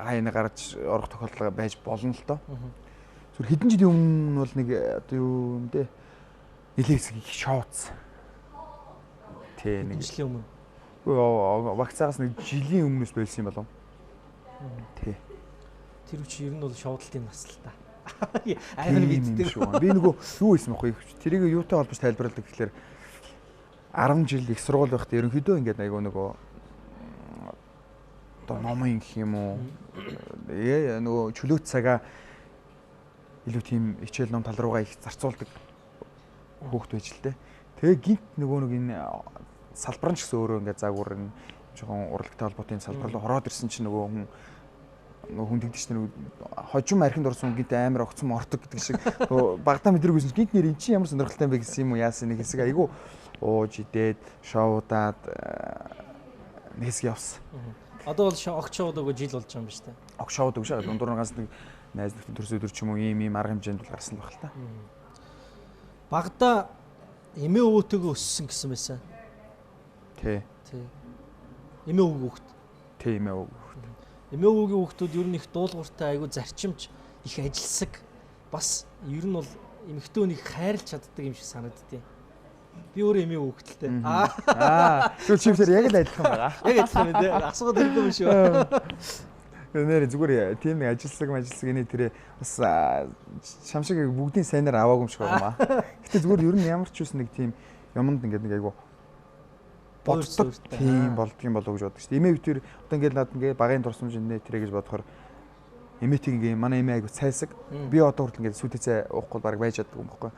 хайна гарч орох тохиолдол байж болно л доо. Зүр хэдэн жилийн өмнө бол нэг одоо юу юм бэ? Нэлээд хэсэг их шоуц. Тэ нэг жилийн өмнө. Вакцинаас нэг жилийн өмнөөс байсан юм болов. Тий. Тэр үчи ер нь бол шоудлын нас л та. Амар мэддэг шүү. Би нөгөө юу хийсэн бэ? Тэрийг юутай холбож тайлбарладаг гэхэлэр 10 жил их сургууль байхдаа ерөнхийдөө ингээд айгу нөгөө одоо номын гэх юм уу нөгөө чөлөөт цагаа илүү тийм хичээл ном тал руугаа их зарцуулдаг хөөхт байж л дээ. Тэгээ гинт нөгөө нэг энэ салбар нь ч гэсэн өөрөө ингээд заагуур нь жоохон урлагтай холбоотой салбар руу хороод ирсэн чинь нөгөө хүн тэгдэж чинь хожим архинд орсон гинт амар огцом ортог гэдэг шиг багтаа мэдрэгүйсэн гинт нэр эн чинь ямар сонирхолтой юм бэ гэсэн юм уу яасан нэг хэсэг айгу ууж идээд шоудаад нэг хэсэг явсан. Одоо бол огт шоудаг жил болж байгаа юм ба штэ. Огт шоудаг шаа дундуур ганц нэг найз нөхдөд төрс өдөр ч юм уу ийм арга хэмжээнд бол гарсан байх л та. Багада эмээ өвөөтэйгөө өссөн гэсэн байсан. Тий. Эмээ өвөг хүүхэд. Тий, эмээ өвөг хүүхэд. Эмээ өвөгийн хүүхдүүд ер нь их дуулууртай, айгүй зарчимч, их ажилсаг. Бас ер нь бол эмэгтэй хүнийг хайрлж чаддаг юм шиг санагддیں۔ Би өөрөө эмээ хүүхэдтэй. Тэгвэл чимсэр яг л адилхан байгаа. Яг адилхан үү? Асуугаад ирдэ юм шүү. Нэр зүгээр тийм нэг ажилсаг эний тэрэ бас шамшиг бүгдийн сайнаар аваагүй юм шиг байна. Гэтэ зүгээр ер нь ямар ч үс нэг тийм юмд ингээд нэг айгу боддог тийм болдгийм болов гэж боддог шүү дээ. Эмээ битэр одоо ингээд над ингээд багын турсамж нэ тэрэ гэж бодохоор эмээтийг ингээд манай эмээ айгу цайсаг. Би одоо хүртэл ингээд сүтэцээ уухгүй баг байж чаддаг юм баггүй.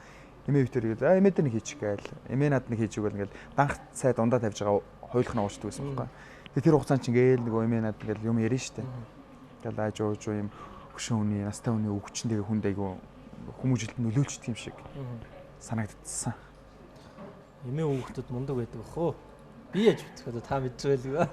Эмээ битэр гээд эмээд нэг хийчих гээл. Эмээ над нэг хийж өгөөл ингээд данх цай дундаа тавьж байгаа хоёулах нь уушдаг байсан баггүй. Тэгээ тэр хугацаанд чинь гээл нөгөө эмээ над ингээд юм ярина шүү дээ. Тэгэл ааж ууж юм хөшөө хүний настай хүний өвчнөдөө хүнд айгу хүмүүжлэлт нөлөөлчдөг юм шиг санагдсан. Эмээ хүүхдүүд мундаг байдаг өхөө. Би яаж мэдэх вэ? Та мэдж байлгүй.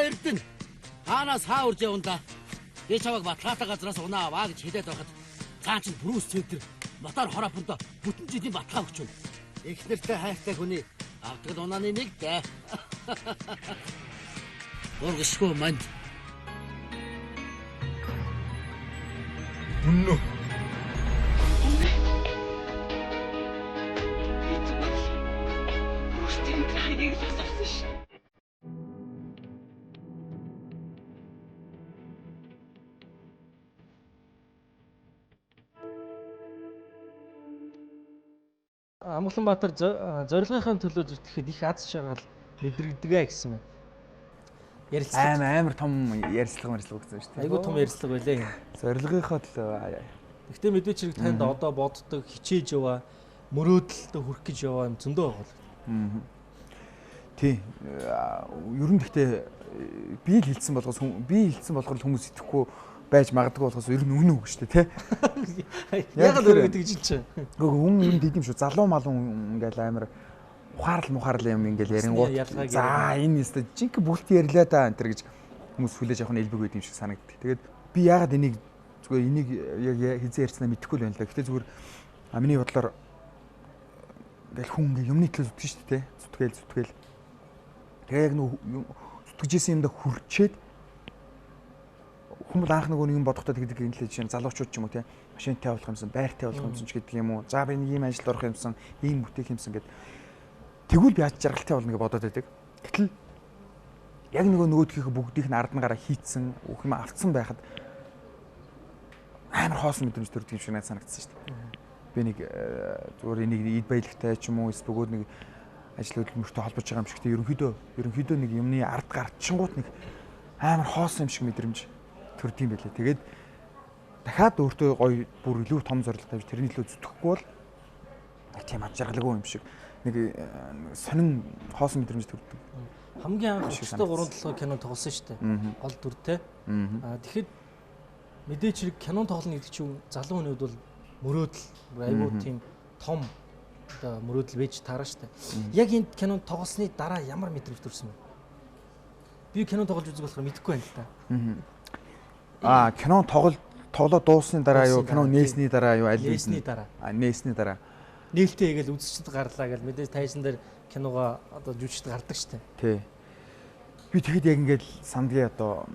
Эрдэнэ хаанаас хаа урж явна да. Би чамайг Батлаатай газраас унаа аваа гэж хэлээд байхад цаа чин Брюс Центр мотор хороофондоо бүтэн жилийн батлаа өгч байна. Их нэртэй хайртай хүний авдаг унааны нэг дээ. Ургашгүй манд. Үнэн. Амгаланбаатар зорилгынхаа төлөө зүтгэхэд их аз жаргал мэдрэгдэгэ гэсэн байна. Ярилцлага амар том ярилцлага гэсэн шүү дээ. Айгуу том ярилцлага байлээ. Зорилгынхаа төлөө. Гэхдээ мэдээч хэрэг танд одоо боддог, хичээж яваа, мөрөөдөлтөд хүрэх гэж яваа юм зөндөө байгаа. Тий. Ер нь гэхдээ би л хэлсэн болгол хүмүүс итгэхгүй байж магадгүй болохоос ер нь үнэн үг шүү дээ, тий. Яг л өөр гэдэг чинь. Хүн дид юм шүү. Залуу малун ингээл амар ухаарл юм ингээл ярингууд. За энэ өстө жинк бүгд ярьлаа да энэ төр гэж хүмүүс хүлээж авах нь элбэг байд юм шиг санагддаг. Тэгээд би яагаад энийг яг хизээ ярьснаа мэдэхгүй л байна л да. Гэтэ зүгээр миний бодлоор ингээл хүн ингээл юмны төлөө зүтгэж шүү дээ, тий. Зүтгэл. Тэгээ яг нөө зүтгэжсэн юмдаа хүрчээд хүмүүс анх нөгөө юм бодохдоо тэгдэг юм лээ жишээ нь залуучууд ч юм уу тий машинтай явуулах юмсан байртай явуулах юмсан ч гэдэг юм уу за би нэг юм ажилд орох юмсан ийм бүтээх юмсан гэд тэгвэл би аз жаргалтай болно гэж бодоод байдаг. Гэтэл яг нөгөөдгийнхээ бүгдийг нь арднагаараа хийцэн бүх юм автсан байхад амар хоосон мэдрэмж төрдөг юм шиг надад санагдсан шүү дээ. Би нэг зүгээр энийг эд баялагтай ч юм уу эсвэл нэг ажил хөдөлмөртэй холбож байгаа юм шиг тий ерөнхийдөө нэг юмны ард гарчингууд нэг амар хоосон юм шиг мэдрэмж төрдөг юм байлээ. Тэгээд дахиад өөртөө гоё бүр илүү том зорилго тавьж тэрний төлөө зүтгэхгүй бол тийм аз жаргалгүй юм шиг нэг сонин хоосон мэдрэмж төрдөг. Хамгийн анх өчтөө 3 толгой кино тоглосон шүү дээ. Гол дүртэй. Тэгэхэд мэдээч хэрэг кино тоглоно гэдэг чинь залуу хүнүүд бол мөрөөдөл айгүй тийм том одоо мөрөөдөл байж таараа шүү дээ. Яг энэ кинонд тоглосны дараа ямар мэдрэмж төрсөн бэ? Би кино тоглож үзэх болохоор мэдэхгүй байна л да. Кино тоглоод дуусны дараа юу кино нээсний дараа юу аль нээсний дараа. Нээсний дараа. Нээлттэй хийгээл үзэгчд гарлаа гэл мэдээж тайзан дээр киногоо одоо жүжигчд гардаг штэ. Тий. Би тэгэхэд яг ингээд сандгийн одоо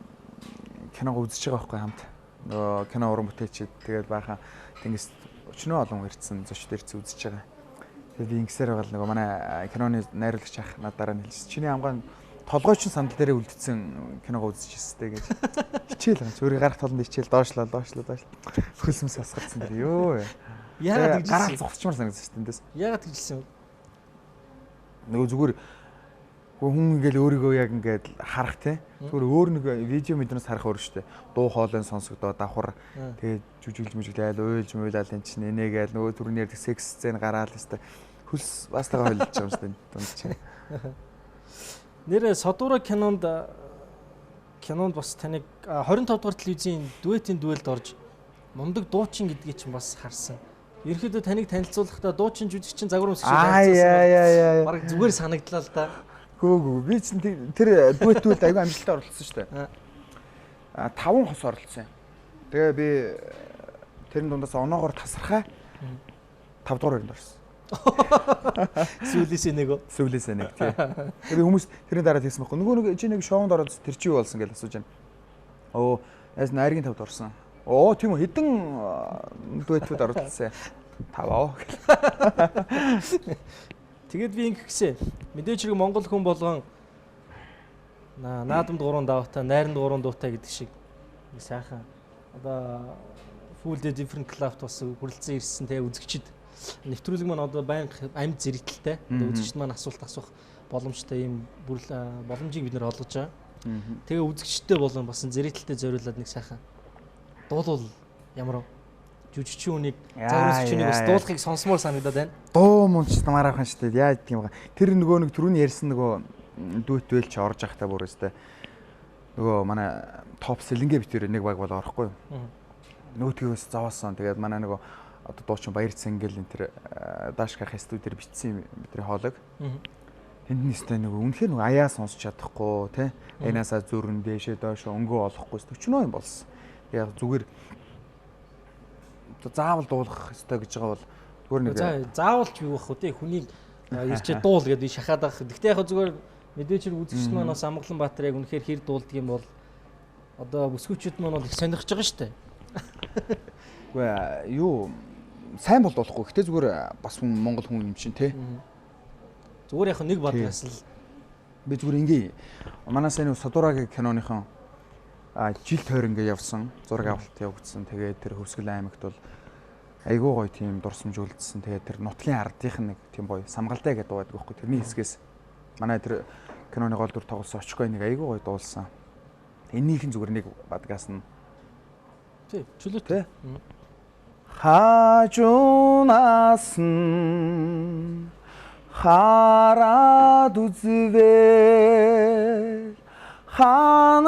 киногоо үзэж байгаа байхгүй хамт. Нөгөө кино уран бүтээлчид тэгээд баахан тэнгис өчнөө олон ирсэн зочд ирсэн үзэж байгаа. Тэгээд би ингэсээр байгаа л нөгөө манай киноны найруулагч ах надаараа хэлсэн. Чиний хамгаан толгойчин сандал дээрээ үлдсэн киногоо үзчихсэн гэж. Хичээл байгаа. Өөрийн гарах толонд хичээл доошлоо. Хөлсөмс асгацсан дэр ёо. Яагаад гэж гараа зогсчмаар санагдсан шүү дээ эндээс. Яагаад гэжсэн юм? Нөгөө зүгээр хүн ингээл өөрийгөө яг ингээд харах те. Зүгээр өөр нэг видео мэднээс харах өөр шүү дээ. Дуу хоолой сонсогдоо давхар тэгээд жүжиглэл уйлж муйлал энэ чинь энэгээл нөгөө түрүүний ярьдаг секс сцен гараал өстой. Хөлс бастайгаа хойлж байгаа юм шүү дээ дунд чинь. Нэр Содуура кинонд бас таныг 25 дугаар телевизийн дуэтийн дуэлд орж мундаг дуучин гэдгийг чинь бас харсан. Ерөнхийдөө таныг танилцуулахдаа дуучин жүжигчин загвар өмсгч харилцсан. Бараг зүгээр санагдлаа л да. Гөө би чинь тэр дуэтүүд аягүй амжилттай оролцсон шүү дээ. 5 хос оролцсон. Тэгээ би тэрний дундаас оноогоор тасархаа 5 дугаар өрөнд орсон. Сүүлээсээ нэг. Сүүлээсээ нэг тий. Тэгээ хүмүүс тэрний дараа хэлсэн байхгүй. Нөгөө нэг чи нэг шоунд ороод тэр чи юу болсон гэж асууж байна. Оо, яс найргийн 5-д орсон. Оо, тийм үү хэдэн дуэтүүд оролцсон. 5. Тэгээд би ингэхсэн. Мэдээж хэрэг Монгол хүн болгон наадамд 3 даваатай, найранд 3 дуутай гэдэг шиг сайхан одоо Full Day Different Craft бас хүрэлцэн ирсэн те үзэгчд нэвтрүүлэг маань одоо байнга амьд зэрэгтэлтэй. Үзэгчд маань асуулт асуух боломжтой ийм боломжийг бид нэр олгож байгаа. Тэгээ үзэгчдтэй болон бас зэрэгтэлтэй зориулаад нэг сайхан дуулуул ямар жүжигчин үнийг загварчны бас дуулахыг сонсомоор санагдаад байна. Дуу мунч намаар авах шүү дээ. Яаж тийм байгаа. Тэр нөгөө нэг түрүүний ярьсан нөгөө дуэт бэлч орж явахтаа бүр өстэй. Нөгөө манай топ сэлэнгээ битэр нэг баг бол орохгүй юу. Нөгөөдгөөс зовоосон. Тэгээд манай нөгөө одоо дуучин Баяр Цэнгэл энэ тэр Дашках студиэр бичсэн бидний хоолойг. Тэнд нэстэй нөгөө үнэхээр нөгөө аяа сонсч чадахгүй тий. Аянасаа зүрэн дээшээ доош өнгөө олохгүй өчнөө юм болсон. Яг зүгээр заавал дуулах ёстой гэж байгаа бол зүгээр нэг заавал ч юу бах вэ? Хүнийг ирчээ дуул гэдэг шахаад байх. Гэхдээ яг зүгээр мэдээж хэрэг үзэгч маань бас Амгаланбаатар яг үнэхээр хэр дуулдаг юм бол одоо бүсгүүчүүд маань бол их сонирхож байгаа шүү дээ. Үгүй юу сайн бол дуулахгүй. Гэхдээ зүгээр бас хүн Монгол хүн юм чинь тий. Зүгээр яг нэг бодгоос л би зүгээр ингээ манай сайн Содуурагийн киноныхон жил тойр ингээ явсан. Зураг авалт явагдсан. Тэгээд тэр Хөвсгөл аймагт бол айгүй гоё тийм дурсамж үлдсэн. Тэгээд тэр нутгийн ардынх нэг тийм гоё самгалтай гэдэг дуу байдаг байхгүй. Тэрний хэсгээс манай тэр киноны гол дүр тоглосон очгой нэг айгүй гоё дуулсан. Энийхэн зүгээр нэг бадгаас нь тий чөлөөтэй. Хажунаас нь хараад үзвэл хаан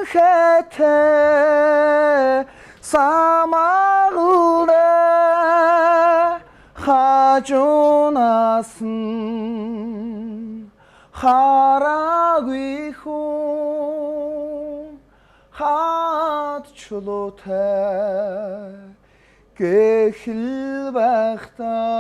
хэтэй самаглаа хажунаас нь хараагүй хүн хаад чулуутай гэхэл байхдаа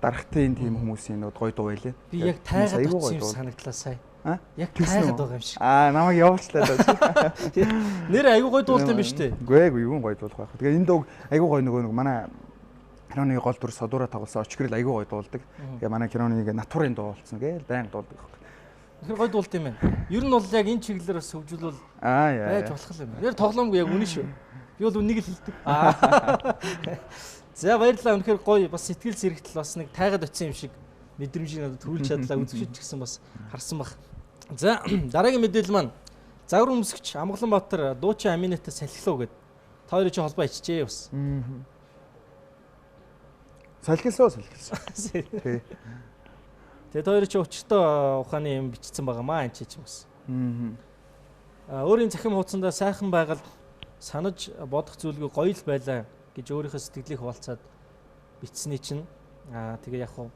дарахтай энэ тийм хүмүүсийн нэг гоё дуу байлээ. Би яг тайгаад утсан юм санагдлаа сая. Яг тайгаад байгаа юм шиг. Намайг явуулчлаа даа. Нэр айгүй гоё дуулт юм ба штэ. Үгүй юу гоё дуулах байх. Тэгээ энэ дуу айгүй гоё нөгөө манай киноны гол дүр Содуура тоглосон очгрэл айгүй гоё дуулдаг. Тэгээ манай киноны натурын дуу болсон гээл байнга дуулдаг байх. Тэр гоё дуулт юм байна. Ер нь бол яг энэ чиглэлээр бас хөгжүүлвэл байж болох юм. Нэр тоглоомгүй яг үнэн шүү. Би бол үнийг л хэлдэг. За баярлалаа. Үнэхээр гоё бас сэтгэл зэрэгтэл бас нэг тайгаад очсон юм шиг мэдрэмжийг надад төрүүлж чадлаа. Үзэгчд ч гэсэн бас харсан баг. За дараагийн мэдээлэл маань загвар өмсгч Амгаланбаатар дуучин Аминатаа салхилуу гэд та хоёрын чинь холбоо ичжээ бас. Салхилсан. Тий. Тэгээд та хоёрын чинь өчтөө ухааны юм бичсэн байгаа маа энэ чинь бас. Өөрийн захим хуудсандаа сайхан байгаль санаж бодох зүйлгүй гоё л байлаа гэж өөрийнхөө сэтгэлийг хуваалцаад бичсэний чинь тэгээ яг хуу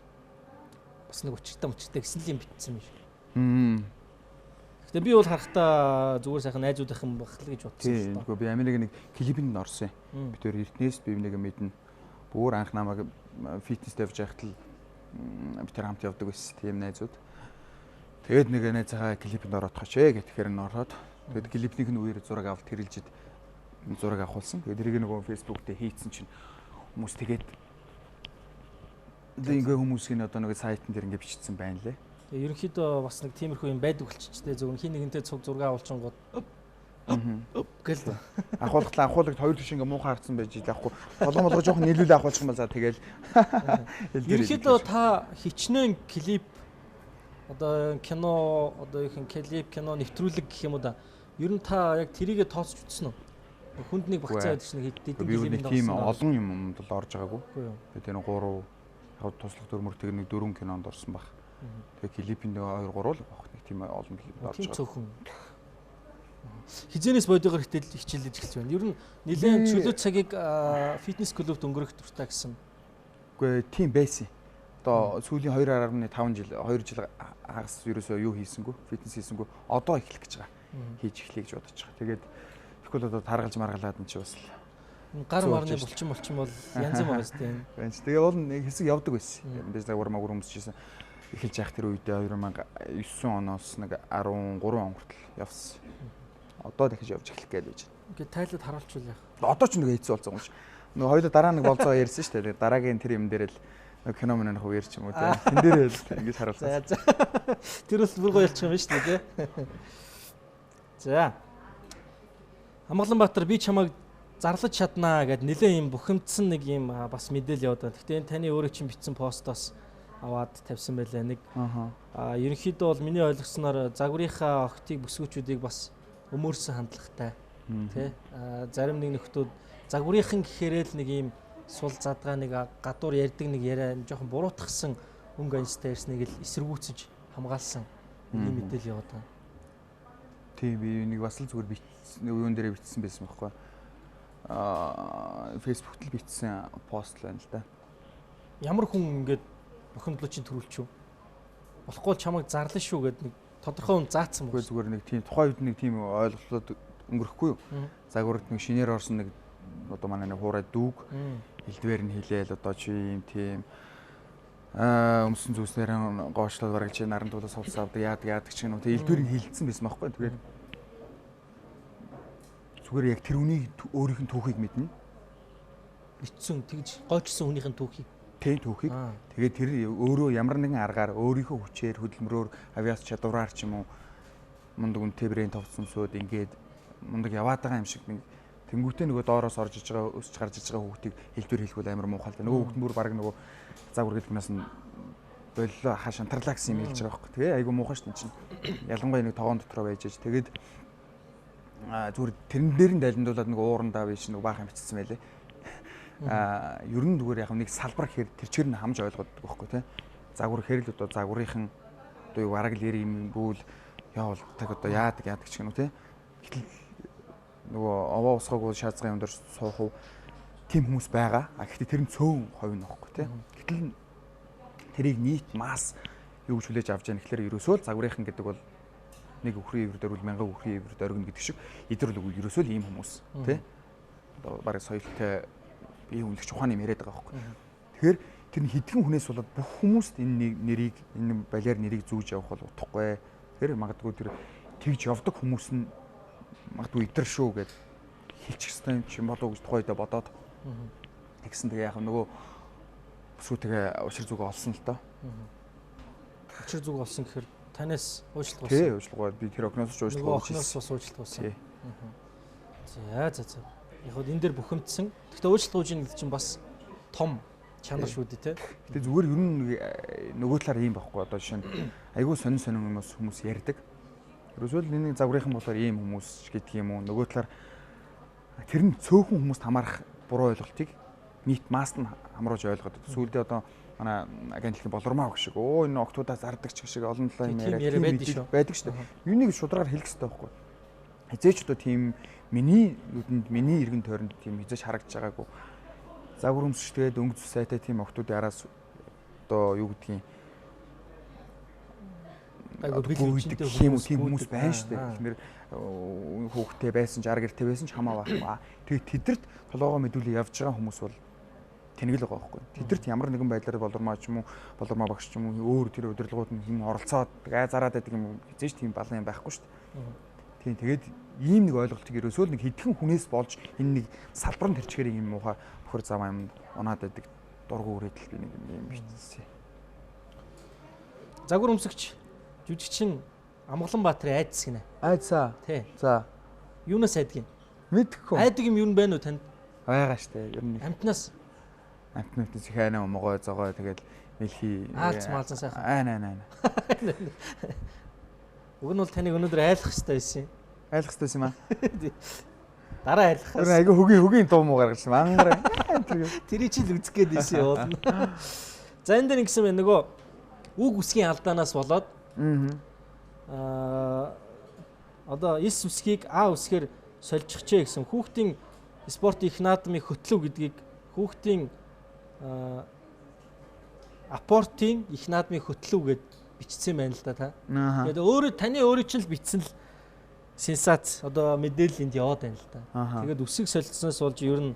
бас нэг өчтөө гэсэн юм бичсэн юм шиг. Гэтэ би бол харахтаа зүгээр сайхан найзуудынхан багтал гэж бодсон шүү дээ. Үгүй би Америк нэг клипэнд орсон юм. Би тэр эртнээс би нэг мэднэ. Бүр анх намайг фитнес тавьж байхад л би тэр хамт явдаг байсан тийм найзууд. Тэгээд нэг найзаагаа клипэнд ороод тахач гэхээр нь ороод тэгээд клипнийх нь үеэр зураг авалт хэрэлжид зураг авахулсан. Тэгээд тэрийг нөгөө фэйсбүүк дээр хийцэн чинь хүмүүс тэгээд ингээ хүмүүсийн одоо нэг сайтн дээр ингээ бичсэн байна лээ. Тэгээ ерөнхийдөө бас нэг тиймэрхүү юм байдаг болчихчтэй зөвхөн хин нэгэнтэй цуг зураг авалчингууд гэл авахлагт хоёр тийш ингээ муухай харцсан байж ийлэхгүй. Болгоо жоохон нийлүүлээ авахулчих юм бол за тэгэл. Ерөнхийдөө та хичнээн клип одоо кино одоо их клип кино нэвтрүүлэг гэх юм уу да. Ер нь та яг тэрийгэ тооцож үзсэн үү? Хүнд нэг багцаа байдаг чинь хэдэн клипэнд тийм олон юмд л орж байгаагүй. Тэгээд энэ 3 туслах дөрмөртэйг нэг 4 кинонд орсон баг. Тэгээ клипэнд 2 3 л баг нэг тийм олон клипэнд орж байгаа. Цөөхөн. Хизэнээс бодгоор хичээлж эхэлж байна. Ер нь нэлээд чөлөө цагийг фитнес клубт өнгөрөх дуртай гэсэн. Үгүй тийм байсан. Одоо сүүлийн 2.5 жил 2 жил хагас ерөөсөө юу хийсэнгүү? Фитнес хийсэнгүү. Одоо эхлэх гэж байгаа. Хийж эхлэе гэж бодож байгаа. Тэгээд тэгвэл одоо таргалж маргалаад энэ чи бас гар марны булчин бол янз бүр байна тийм. Тэгээ уул нэг хэсэг явдаг байсан. Бид загвар магур өмсөжсэн. Эхэлж явах тэр үедээ 2009 оноос нэг 13 он хүртэл явсан. Одоо дахиж явж эхлэх гээд байж байна. Ингээд тайлбар харуулчихвал яах. Одоо ч нэг хэцүү болсон юм шиг. Нөгөө хоёул дараа нэг болцоо ярьсан шүү дээ. Дараагийн тэр юм дээр л нэг кино мөн нөх ярьч юм уу те. Тэн дээр л ингэж харуулсан. Тэр бол бүр гоё болчих юм шүү дээ те. За. Амгаланбаатар би чамайг зарлаж чаднаа гэд нэлээ юм бухимдсан нэг юм бас мэдээлэл яваад байна. Гэхдээ энэ таны өөрөө чинь бичсэн постоос аваад тавьсан байлаа нэг. Ерөнхийдөө бол миний ойлгосноор загварынхаа охтыг бүсгүүчүүдийг бас өмөрсөн хандлагатай тий. Зарим нэг нөхдүүд загварынхан гэхээрээ л нэг юм сул задгаа нэг гадуур ярьдаг нэг яриа жоохон буруутгсан өнгө анжтай ярьсныг л эсэргүүцэж хамгаалсан нэг мэдээлэл яваад байна. Тийм би нэг бас л зүгээр юун дээр бичсэн байсан байхгүй. Фэйсбүүкт л бичсэн пост л байна л да. Ямар хүн ингээд бухимдлуудын төрүүлчихв. Болохгүй чамайг зарлаа шүү гэд нэг тодорхой хүн заацсан байна. Зүгээр нэг тийм тухайн үед нэг тийм ойлголтууд өнгөрөхгүй юу. Загварт нэг шинээр орсон нэг одоо манай нэг хуурай дүүг элдвэр нь хилээл одоо чи юм тийм өмсөн зүйлсээр гоочлол бараг чи наран тулаас хувцас авдаг яадаг ч юм уу. Тэгээ элдвэр нь хилцсэн байсан байхгүй. Тэгээд зүгээр яг тэр үнийг өөрийнх нь түүхийг мэднэ. Бичсэн тэгж гойчсон хүнийх нь түүхийг. Тийм түүхийг. Тэгээд тэр өөрөө ямар нэгэн аргаар өөрийнхөө хүчээр хөдөлмөрөөр авиас чадвараар ч юм уу мундаг үнэтэй брэйн товцсонсууд ингээд мундаг яваад байгаа юм шиг нэг тэнгуүтээ нөгөө доороос орж иж байгаа өсч гарч иж байгаа хүүхдийг хэлбэр хэлэхгүй амар муухай л да. Нөгөө хүүхд мөр баг нөгөө загвар гэдгнээс нь боллоо хаа шантарлаа гэсэн юм хэлж байгаа байхгүй. Тэгээ айгу муухай ш нь чинь. Ялангуяа нэг тоогон дотроо байж аж тэгээд зүгээр тэрэн дээр нь дайландуулаад нэг уурандаа биш нэг баахан бичсэн байлээ. Ер нь зүгээр яг нэг салбар гэхээр тэр чир нь хамж ойлгодог байхгүй тий. Загвар гэхээр л одоо загварынхан одоо юу араг л юм бүүл явуулдаг одоо яадаг ч гэнэ үү тий. Гэтэл нөгөө овоо усгаагүй шаазгын юм дээр суух уу тийм хүмүүс байгаа. Гэхдээ тэр нь цөөн хувь нь байхгүй тий. Гэтэл тэрийг нийт масс юу гэж хүлээж авч яах гэхээр ерөөсөө л загварынхан гэдэг бол нэг өхрийн ивэр дөрвөл 1000 өхрийн ивэр дөргөн гэдэг шиг эдгээр л ерөөсөө л ийм хүмүүс тий. Одоо бараг соёлтой бие хүнлэгч ухааны яриад байгаа байхгүй. Тэгэхээр тэр нь хэдхэн хүнээс болоод бүх хүмүүст энэ нэрийг энэ балиар нэрийг зүүж явах бол утгагүй. Тэгэхээр магадгүй тэр тэгж явдаг хүмүүс нь магадгүй идэр шүү гэд хэлчих хэвээр юм болов уу гэж тухайдаа бодоод тэгсэн тэгээ яг нөгөө бүсгүүтэйгээ учир зүг олсон л доо. Учир зүг олсон гэхээр танаас уучлалт болсон. Тий, уучлалт. Би тэр окноос ч уучлалт болсон. Окноос бас уучлалт болсон. За. Яг хөө энэ дээр бухимдсан. Гэхдээ уучлалт ууж ийн чинь бас том чанар шүү дээ, тий. Гэтэ зүгээр ер нь нөгөө талаар ийм байхгүй. Одоо жишээ нь айгүй сонин хүмүүс ярьдаг. Ерөөсөө л нэг загварынхан болохоор ийм хүмүүс гэдэг юм уу. Нөгөө талаар тэр нь цөөхөн хүмүүст хамаарах буруу ойлголтыг нийт масс нь хамруулж ойлгоод. Сүүлдээ одоо манай агентлагийн болормоо гэх шиг энэ октоудаа зардаг ч гэх шиг олон талын яриа байдаг шүү дээ. Юунийг шударгаар хэлэх хэрэгтэй байхгүй. Хизээч одоо тийм миний нүдэнд миний иргэн тойронд тийм хизээч харагдаж байгаагүй. Загвар өмсчгээд өнгө зүс сайтай тийм октоудын араас одоо юу гэдгийг тийм хүмүүс байна шүү дээ. Тэгэхээр хүүхдтэй байсан ч ар гэртэй байсан ч хамаа байхгүй. Тэгээд тэдэрт толгоогоо мэдүүлээ явж байгаа хүмүүс бол тэнэг л байгаа байхгүй. Тэдэрт ямар нэгэн байдлаар болормоо ч юм уу, болормоо багш ч юм уу өөр тэр удирдлагууд нь хин оролцоод зараад байдаг юм хизээч тийм балан юм байхгүй шүү дээ. Тийм тэгээд ийм нэг ойлголтыг ерөөсөө нэг хэдхэн хүнээс болж энэ нэг салбар нь төрчихээр ийм муухай бохор зам юм унаад байдаг дургу үрээдэл би нэг юм бичсэн. Загвар өмсөгч жүжигчин Амгаланбаатарын айдас гинэ. Айдсаа. Тий. За. Юунаас айдаг юм? Мэдхгүй. Айдаг юм юу байна уу танд? Байгаа штэ. Ер нь амтнаас хайнаа могой зогоо тэгэл мэлхий. Аалц маалцсан сайхан. Аа. Уг нь бол таныг өнөөдөр айлах хэрэгтэй байсан юм. Айлах хэрэгтэй юм аа. Дараа айлах. Тэр айгүй хөгийн дуу муу гаргасан мангар. Тэрий ч л үзэх гээд байсан юм. За энэ дээр ингэсэн байна нөгөө үг үсгийн алдаанаас болоод одоо эс үсгийг А үсгээр сольжчихжээ гэсэн хүүхдийн спорт их наадмын хөтлөв гэдгийг хүүхдийн апортын их наадмын хөтлөв гэд бичсэн байна л да та. Тэгээд өөрөө таны өөрөө ч л бичсэн л сенсац одоо мэдээлэл энд яваад байна л да. Тэгээд үсэг солилцсноос болж ер нь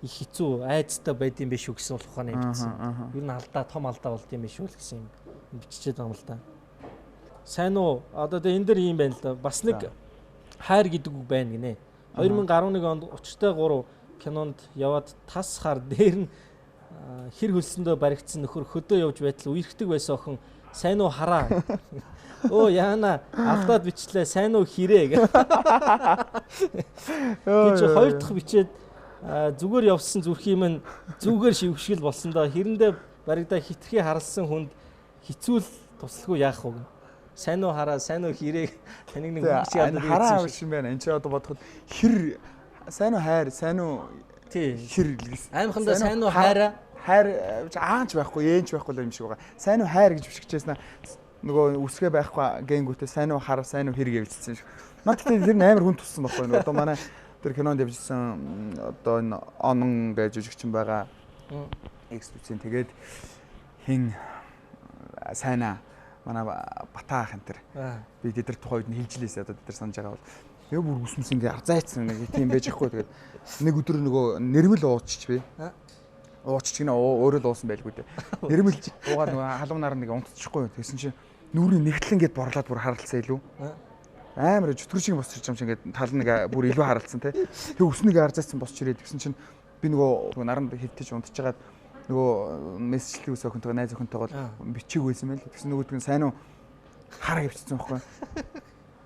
их хэцүү айцтай байд юм биш үү гэсэн ухааны бичсэн. Ер нь алдаа том алдаа болд юм биш үү гэсэн юм биччихээд байгаа юм л да. Сайн уу? Одоо энэ дэр юм байна л да. Бас нэг хайр гэдэг үг байна гинэ. 2011 онд 30-3 кинонд яваад тас хар дээр нь хэр хөлсөндөө баригдсан нөхөр хөдөө явж байтал үерхдэг байсан охин сайн уу хараа. Оо яана алдаад бичлээ сайн уу хэрэг. Гэж хоёр дахь бичээд зүгээр явсан зүрх юм зүгээр шивгшгэл болсон доо хэрэндээ баригдаа хитрхи харалсан хүнд хэцүүл туслахгүй яах вэ? Сайн уу хараа, сайн уу хэрэг таныг нэг үг шиг яадаг хараа авш юм байна. Энд чи одоо бодоход хэр сайн уу хайр, сайн уу хэр гэсэн. Аймхандаа сайн уу хайраа? Хайр аач байхгүй, ээч байхгүй юм шиг байгаа. Сайн уу хайр гэж биччихсэн нөгөө үсгээ байхгүй гэнгүүтээ сайн уу хараа, сайн уу хэрэг явуулсан шиг. Наад тэр амар хүн туссан байхгүй нөгөө одоо манай тэр кинонд явжсэн одоо энэ онон гэж жүжигчин байгаа. Экспрессэн тэгээд хин сайнаа манай Батаа ах энэ төр. Би тэдэр тухайд нь хилжлээсээ одоо тэдэр санаж байгаа бол яг бүр үсмэс ингээ арзайцсан нэг тийм байж ихгүй тэгээд нэг өдөр нөгөө нэрмэл уучч би. Уучч гинэ өөрөө л уусан байлгүй дээ. Нэрмэл уугаад нөгөө халуунаар нэг унтчихгүй. Тэгсэн чинь нүрийн нэгтлэн гээд борлоод бүр харалцсан илүү. Амар зүтгэр шиг босч юм шиг ингээ тал нэг бүр илүү харалцсан те. Тэг өснөг арзайцсан босч ирээд тэгсэн чинь би нөгөө наранд хөвтөж унтчихгаад нөгөө мессежлэг ус охинтойгоо найз охинтойгоо бичиг байсан байл. Тэгсэн нөгөөдг нь сайн уу хараа явчихсан байхгүй.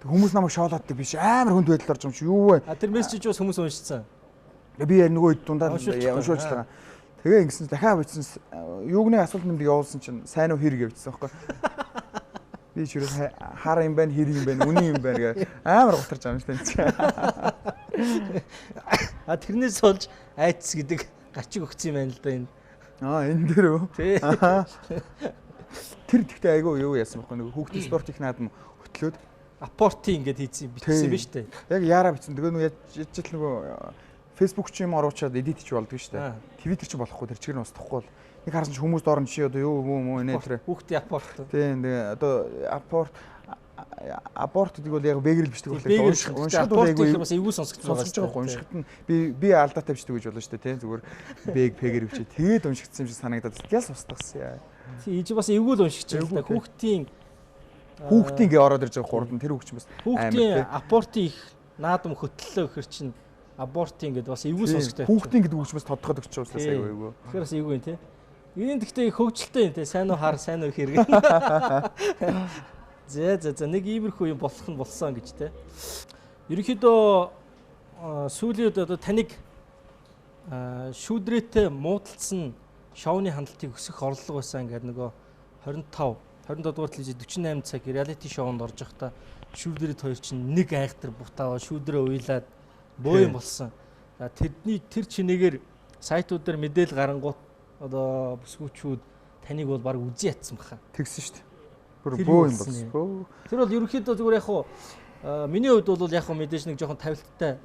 Хүмүүс намайг шоолооддаг биш амар хүнд байдал орж юм чи юу вэ? Тэр мессеж бас хүмүүс уншицсан. Би яг нөгөө дундаа уншуулчлаа. Тэгээ ингэсэн дахиад бичсэн юуг нэг асуулт нэмдэг явуулсан чинь сайн уу хэрэг явчихсан байхгүй. Би ч юу хараа юм байна хэрэг юм байна үний юм байна гэ амар гутарч байгаа юм шиг тань. Тэрнээс болж айц гэдэг гарчиг өгсөн юм байна л да энэ. Энэ дээр үү? Тэр тэгтээ айгүй юу яасан бэхгүй нэг хүүхдийн спорт их наадам хөтлөөд апортын ингээд хийсэн бичсэн биз дээ. Яг яараа бичсэн. Тэгээ нөгөө яж л нөгөө Facebook ч юм оруулчаад эдит ч болдгоо шүү дээ. Twitter ч болохгүй тэр чигээр нь устдахгүй бол нэг харсан ч хүмүүс доор нь чи одоо юу мөө нэ тэр хүүхдийн апорт. Тийм тэгээ одоо апорт гэдэг бол яг бэгрэл бичдэг байлаа. Уншихад бол айгүй бас эвгүй сонсогдсон байгаа шүү дээ. Уншихад нь би алдаатай бичдэг гэж болно шүү дээ. Тийм зүгээр бэг пэгэр бичээ. Тэгээд уншигдсан юм шиг санагдаад яс устгасан яа. Тийм иж бас эвгүй л уншигч байгаа. Хүүхдийн гээ ороод ирж байгаа хурдан тэр хүүхч бас хүүхдийн апортын их наадам хөтлөлөө гэхэр чинь абортын гэдэг бас эвгүй сонсогдсон. Хүүхдийн гэдэг үг ч бас тодтоход өгч байгаа учраас айгүй. Тэгэхээр бас эвгүй юм тий. Энэ гэхдээ хөгжилтэй юм тий. Сайн уу хар, сайн уу хэрэг. За нэг иймэрхүү юм болох нь болсон гэж тий. Ерөнхийдөө сүүлийн үед одоо таныг шүүдрээтэй муудалцсан шоуны хандлтыг өсөх орлого байсан гэдэг нөгөө 25 дугаар телевиз 48 цаг реалити шоунд орж явахдаа шүүдрээд хоёр чинь нэг айхтар бутаа шүүдрээ уйлаад бөө юм болсон. Тэдний тэр чинээгээр сайтууд дээр мэдээлэл гарангуут одоо бүсгүүчүүд таныг бол баг үзий ятсан баха. Тэгсэн шүү дээ. Бүр бөө юм болсон. Тэр бол ерөнхийдөө зүгээр яг хуу миний хувьд бол яг хуу мэдээж нэг жоохон тавилттай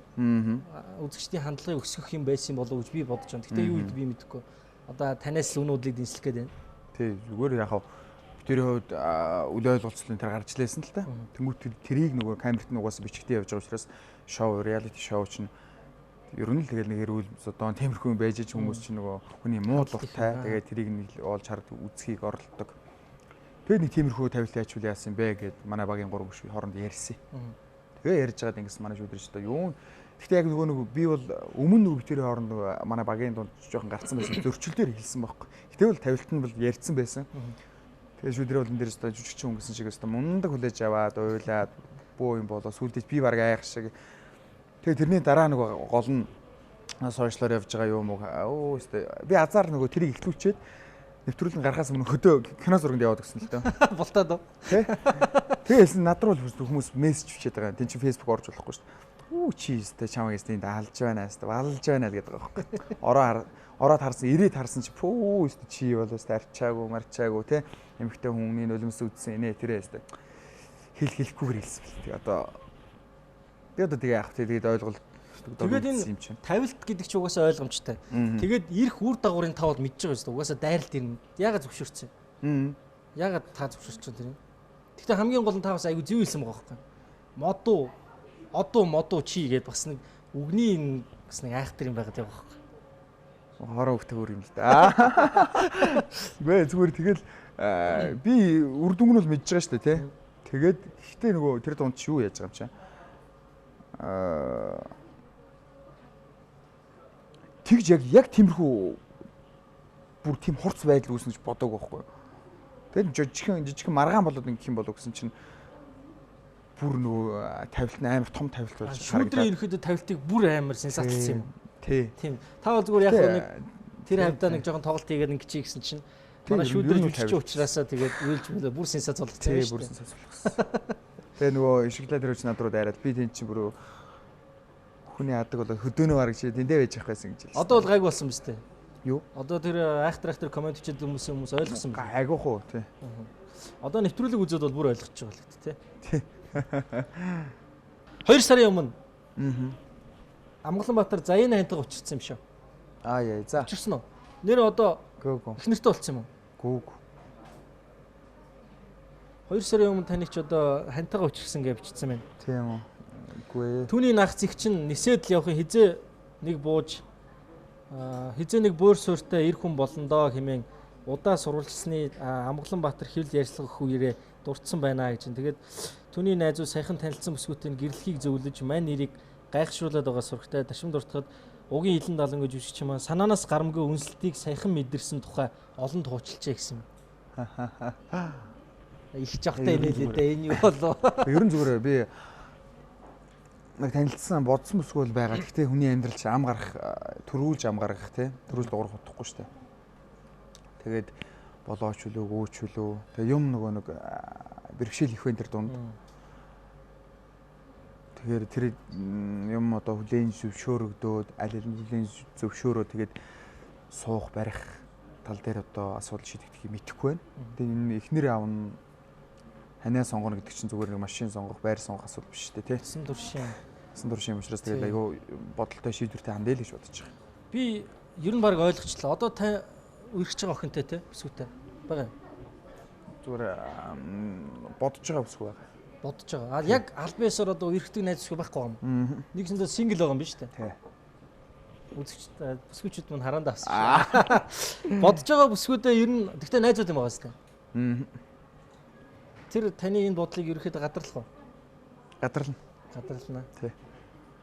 үзэгчдийн хандлагыг өсгөх юм байсан болов уу гэж би бодож байна. Гэтэ юу үед би мэдэхгүй. Одоо танаас л өнөөдлийг дэнслэх гээд байна. Тий зүгээр яг хуу Бүтээрийн хувьд үл ойлголцлын тэр гарч лээсэн л та. Тэнгүүт тэрийг нөгөө камерт нугаас бичгтээ явж байгаа учраас шоу, реалити шоу чинь ер нь л тэгэл нэг эрүүл одоо темирхүү юм байж хүмүүс чинь нөгөө хүний муу дуртай. Тэгээд тэрийг нэг олж хард үзхийг оролддог. Тэгээд нэг темирхүү тавилт яачвал яасан бэ гэд манай багийн 3 гүш хооронд ярьсан. Тэгээ ярьж байгаад ингэс манай шүүдрэж одоо юу. Гэхдээ яг нөгөө би бол өмнө нөгөө бүтээрийн хооронд манай багийн дунд жоохон гарцсан байсан. Зөрчил дээр хэлсэн байхгүй. Гэтэл бол тавилт нь бол ярьсан байсан. Тэгээ шүүдрээ бол энэ дээр өстой жүжигчин хүн гэсэн шиг өстой мундаг хүлээж аваад уйлаад бөө юм болоо сүлдэж би баг айх шиг. Тэгээ тэрний дараа нөгөө гол нь сошиалаар явж байгаа юм уу өстой би азар нөгөө тэрийг ихлүүлчихэд нэвтрүүлэн гарахаас өмнө хөдөө кино зурганд яваад гисэн л дээ. Бултаад уу. Тэгээс над руу хүмүүс мессеж бичээд байгаа. Тин чи фэйсбүүк орж болохгүй шүү дээ. Үу чи өстой чамайг өстой энд алж байна өстой балж байна гэдэг байгаа байхгүй. Ороод харсан ирээд харсан чи пүү өстой чи бол өстой арчаагүй марчаагүй те эмэгтэй хүмүүний нулимс үдсэн инээ тэрээ өстой хэлэхгүйгээр хэлсэн бэл. Тэгээ одоо тэгээ яах вэ? Тэгээд ойлголт. Тэгээд энэ тавилт гэдэг чи угаасаа ойлгомжтой. Тэгээд ирэх үр дагаврын тавд мэдж байгаа шүү дээ. Угаасаа дайралт ирнэ. Яагаад зөвшөөрсөн? Яагаад та зөвшөөрсөн тэр юм? Гэхдээ хамгийн гол нь та бас айгүй зөв хэлсэн байгаа байхгүй. Модуу чи гэдээ бас нэг үгний бас нэг айхтар юм байгаад байгаа байхгүй. Хороо өгтөг өөр юм л да. Гэ зүгээр тэгэл би үр дүнг нь бол мэдж байгаа шүү дээ тий. Тэгээд гэхдээ нөгөө тэр дунд чи юу яаж байгаа юм чи? Тэгж яг тиймэрхүү бүр тийм хурц байдал үүснэ гэж бодоагүй байхгүй. Тэгээд жижигхэн маргаан болоод ингэх юм болов гэсэн чинь бүр нөгөө тавилт нь амар том тавилт болж харагдаад. Шүүдрийн ерөөхдөө тавилтыг бүр амар сенсацлсан юм. Тийм. Та бол зүгээр яг нэг тэр хавьдаа нэг жоохон тоглолт хийгээд ингэчих гэсэн чинь манай шүүдрийн жүжигч учраас тэгээд үйлж мөлөө бүр сенсац болгосон юм шүү дээ. Бүр сенсац болгосон. Тэгээ нөгөө ишгэлээ тэр үуч над руу дайраад би тэн чинь бүр хүний адаг болоо хөдөөнөө хараг чи тэндээ байж явах байсан гэж хэлсэн. Одоо бол гайг болсон биз дээ. Юу? Одоо тэр айхтар комент хийдэг хүмүүс ойлгосон биз. Айгуух уу тий. Одоо нэвтрүүлэг үзээд бол бүр ойлгож байгаа л гэдэг тий. 2 сарын өмнө. Амгаланбаатар Заяаны хантаг учирсан юм шүү. Яа за. Учирсан уу? Нэр одоо их нэртэй болцсон юм уу? Гүүг. 2 сарын өмнө таныг ч одоо хантайгаа учирсан гэж бичсэн байна. Тийм үү. Үгүй ээ. Түүний нах зэг чинь нисээд л явахын хизээ нэг бууж хизээ нэг бөөр суурьтай эр хүн болно доо хэмээн удаа сурвалжсны Амгаланбаатар хэвлэл ярьцлага үеэрээ дурдсан байна гэж. Тэгээд түүний найзууд саяхан танилцсан бүсгүүтийн гэрлэхийг зөвлөж мань нэрийг гайхшруулад байгаа сурагтай дашим дуртахад угийн хилэн далан гэж үжигч юм санаанаас гарамгүй үнсэлтийг саяхан мэдэрсэн тухай олон туучилжээ гэсэн. Их жахтай нэлээд энэ юу болоо. Ерөн зүгээр би нэг танилцсан бодсон бүсгүй байгаа. Гэхдээ хүний амьдрал чи ам гарах, төрүүлж ам гаргах тий. Төрүүлж дуурах утгагүй шүү дээ. Тэгээд болооч үлөө, гөөч үлөө. Тэгээ юм нөгөө нэг бэрхшээл их байн тэр дунд. Тэгэхээр тэр юм одоо хүлээн зөвшөөрөгдөөд аль аль нь хүлээн зөвшөөрөө тэгээд суух барих тал дээр одоо асуудал шийдэгдэх юм итгэхгүй байна. Тэгээд энэ эхнэр аав нь ханаа сонгоно гэдэг чинь зүгээр нэг машин сонгох, байр сонгох асуудал биш шүү дээ, тий. Сан дуршин учраас тэгээд айгүй бодолтой шийдвэртэй хандъя л гэж бодож байгаа. Би ер нь баг ойлгочлаа. Одоо та үргэлж байгаа охинтой тий бүсгүүтэй байгаа. Зүгээр бодож байгаа бүсгүй байгаа. Бодож байгаа. Яг аль биесээр одоо үргэлжлэх найз бүсгүй байхгүй юм. Нэгсэндээ сингл байгаа юм биш үү? Тий. Үзэгч бүсгүүчүүд мань хараанд авсан. Бодож байгаа бүсгүүдээ ер нь тэгтээ найзууд юм байгаа сте. Тэр таны энэ бодлыг ерөөхдөө гадарлах уу? Гадарлана. Тий.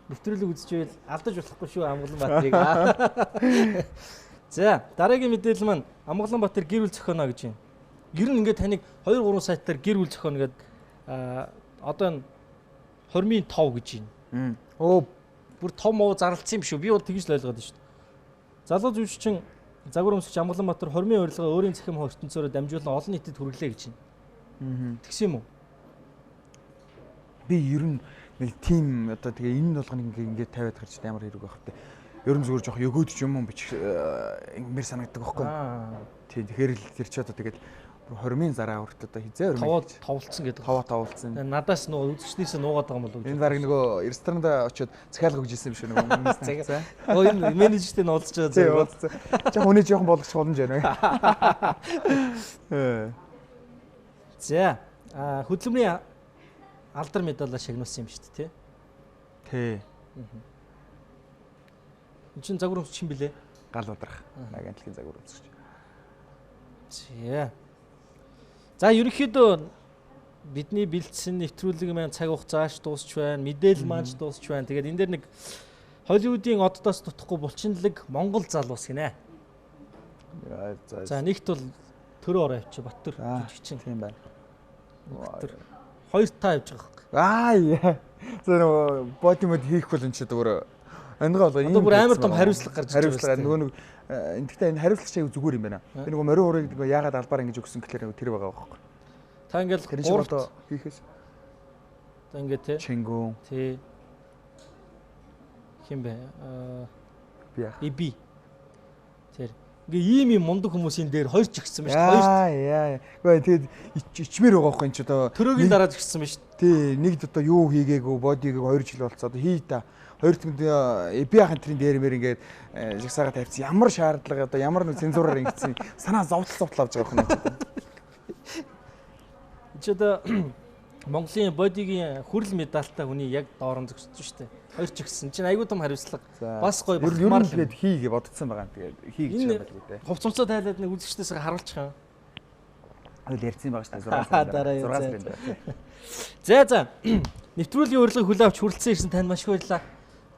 Нэвтрүүлэг үзчихвэл алдаж болохгүй шүү Амгаланбаатарыг. За, дараагийн мэдээлэл маань Амгаланбаатар гэр бүл зохионо гэж юм. Ер нь ингээд таныг 2-3 сайтаар гэр бүл зохионо гэдэг одоо энэ хормын тов гэж юм. Бүр том муу зарлцсан юм шүү. Би бол тэгж л ойлгоод байна шүү. Залуу жүжигчин загвар өмсгч Амгаланбаатар хормын урилга өөрийн захим хортонцоор дамжуулан олон нийтэд хүргэлээ гэж юм. Тэгсэн юм уу? Би ер нь нэг тим одоо тэгээ энэ болгоныг ингээд тавиад гарч амар хэрэг байх хэрэгтэй. Ер нь зүгээр жоох өгөөдөж юм бич ингэмэр санагддаг байхгүй. Тийм тэгэхээр л тэр ч одоо тэгээд хормын зараа хүрт одоо хизээ хормын товлцсон гэдэг. Товлцсон. Надаас нөгөө үзэгчнээс нуугаад байгаа юм болов уу? Энэ баг нөгөө ресторанда очиод захиалга өгч ирсэн юм шиг нөгөө. Энэ менежертэй нь уулзч байгаа. Жоох өнөө жоохон болгочих боломж байна. За хөдөлмөрийн алдар медаль шагнуулсан юм шүү дээ, тий. Энэ чинь загвар өмсч юм билээ. Гал удрах. Агентлагийн загвар өмсгч. За ерөнхийдөө бидний бэлдсэн нэвтрүүлэг маань цаг хугацааш дуусч байна. Мэдээлэл маань дуусч байна. Тэгээд энэ дээр нэг Холливуудын оддоос дутхгүй булчинлаг Монгол залуус гинэ. За нэгт бол төрөө ороо явчих Баттөр жижигчин тийм байна. Хоёр таа явж байгаа юм. За боди мод хийх бол энэ ч өөр ангаа бол энэ бүр амар том хариуцлага гарч ирж байгаа. Нөгөө нэг гэхдээ энэ хариуцлага чинь зүгээр юм байна. Би нөгөө морин урыг яагаад албаар ингэж өгсөн гэхээр тэр байгаа байхгүй. Та ингээл гурав хийхээс. Та ингээд тий. Чингүн. Тий. Хин бэ? Би. Тэр. Ингээ ийм мундаг хүмүүсийн дээр хоёр ч гисэн ба шүү дээ. Гэхдээ тэгээд ичмээр байгаа байхгүй энэ ч одоо төрөөгийн дараа гисэн ба шүү. Тий, нэг одоо юу хийгээгүй бодигийг 2 жил болцоо одоо хий та. Хоёр дахь би ахын трийн дээр мэр ингээд жигсаага тавьчихсан. Ямар шаардлага одоо ямар нэг цензураар ингэсэн санаа зовтол авч байгаа юм. Чи одоо Монголын бодигийн хүрэл медальтай хүний яг доорн зогсож шүү дээ. Хоёр ч гисэн. Чинь айгүй том хариуцлага. Бас гоё бахмаар л гээд хий гэж бодсон байгаа. Тэгээд хий гэж байгаа л үү те. Хувцамцаа тайлаад нэг үзэгчдээс харуулчих юм. Хөл ярьсан байгаа шүү дээ 6 сарын. За. Нэвтрүүлгийн урилгыг хүлээн авч хүрэлцэн ирсэн танд маш их баярлалаа.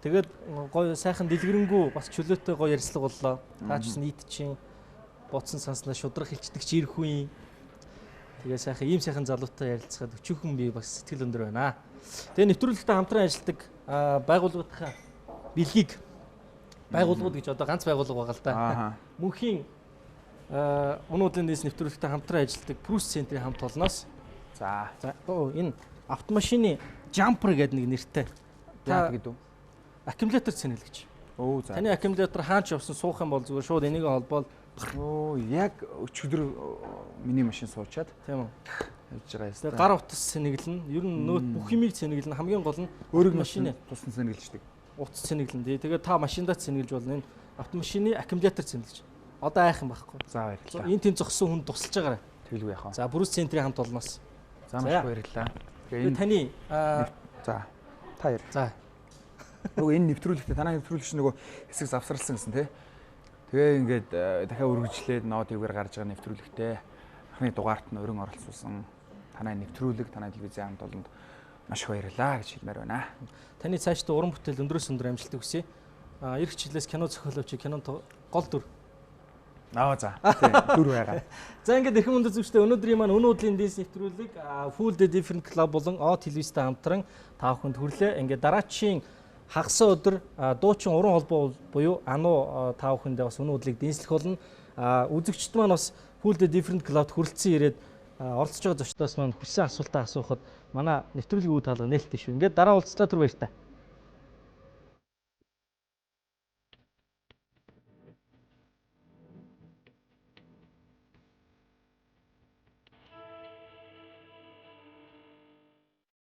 Тэгээд гоё сайхан дэлгэрэнгүй бас чөлөөтэй гоё ярилцлага боллоо. Таач нийт чинь бодсон санснаа шудрах хилчдэг чи ирэх үе. Тэгээ сайхан ийм сайхан залуутай ярилцахад өчүүхэн би бас сэтгэл өндөр байна. Тэгээ нэвтрүүлэгтээ хамтран ажилладаг байгууллагуудынхаа бэлгийг байгууллагууд гэж одоо ганц байгууллага байгаа л да. Мөнхийн өнөөдрийн дэс нэвтрүүлэгтээ хамтран ажилладаг Prus центрийн хамт олноос. За энэ автомашины Jumper гэдэг нэг нэртэй. Jumper гэдэг үү? Аккумулятор цэнгэлэгч. Таны аккумулятор хаач явсан суух юм бол зүгээр шууд энийг холбоод яг өчигдөр миний машин суучаад тийм үү явж байгаа юм. Тэгээ гар утас цэнэглэн ер нь нөт бүх юмыг цэнэглэн хамгийн гол нь өөрөг машины тусна цэнэглэждэг. Утас цэнэглэн тэгээ та машиндаа цэнэглэж болно. Энэ автомашины аккумулятор цэнэглэж. Одоо айх юм байхгүй. За баярлалаа. Энэ тийм зогссон хүн тусалж байгаарай. Тэгэлгүй яхаа. За Prus центрийн хамт олноос. За маш баярлалаа. Тэгээ таны за та яар. За. Нөгөө энэ нэвтрүүлэгтээ танаа нэвтрүүлэгч нөгөө хэсэг завсарлсан гэсэн тий. Тэгээ ингээд дахиад үргэлжлээд ноодыгээр гарч байгаа нэвтрүүлэгтээ анхны дугаарт нь өрн оролцуулсан танай нэвтрүүлэг, танай телевизийн хамт олонд маш их баярлалаа гэж хэлмээр байна. Таны цаашдаа уран бүтээл өндрөөс өндөр амжилт хүсье. Эх жилээс кино зохиолооч, кинонд гол дүр. За. Дүр байгаа. За ингээд эрхэм өндөр зүгчтэй өнөөдрийн маань өнөө өдрийн дэс нэвтрүүлэг Full the Different Club болон телевизтэй хамтран та бүхэнд хүрлээ. Ингээд дараачийн хагас өдөр дуучин уран холбоо буюу Ану та бүхэндээ бас өнөө өдрийг дэнслэх болно. Үзэгчд маань бас Full the Different Club-д хүрэлцэн ирээд оролцож байгаа зочдоос маань хүссэн асуултаа асуухад манай нэвтрүүлгийн үе таалга нээлттэй шүү. Ингээд дараа уулзлаа түр баяр та.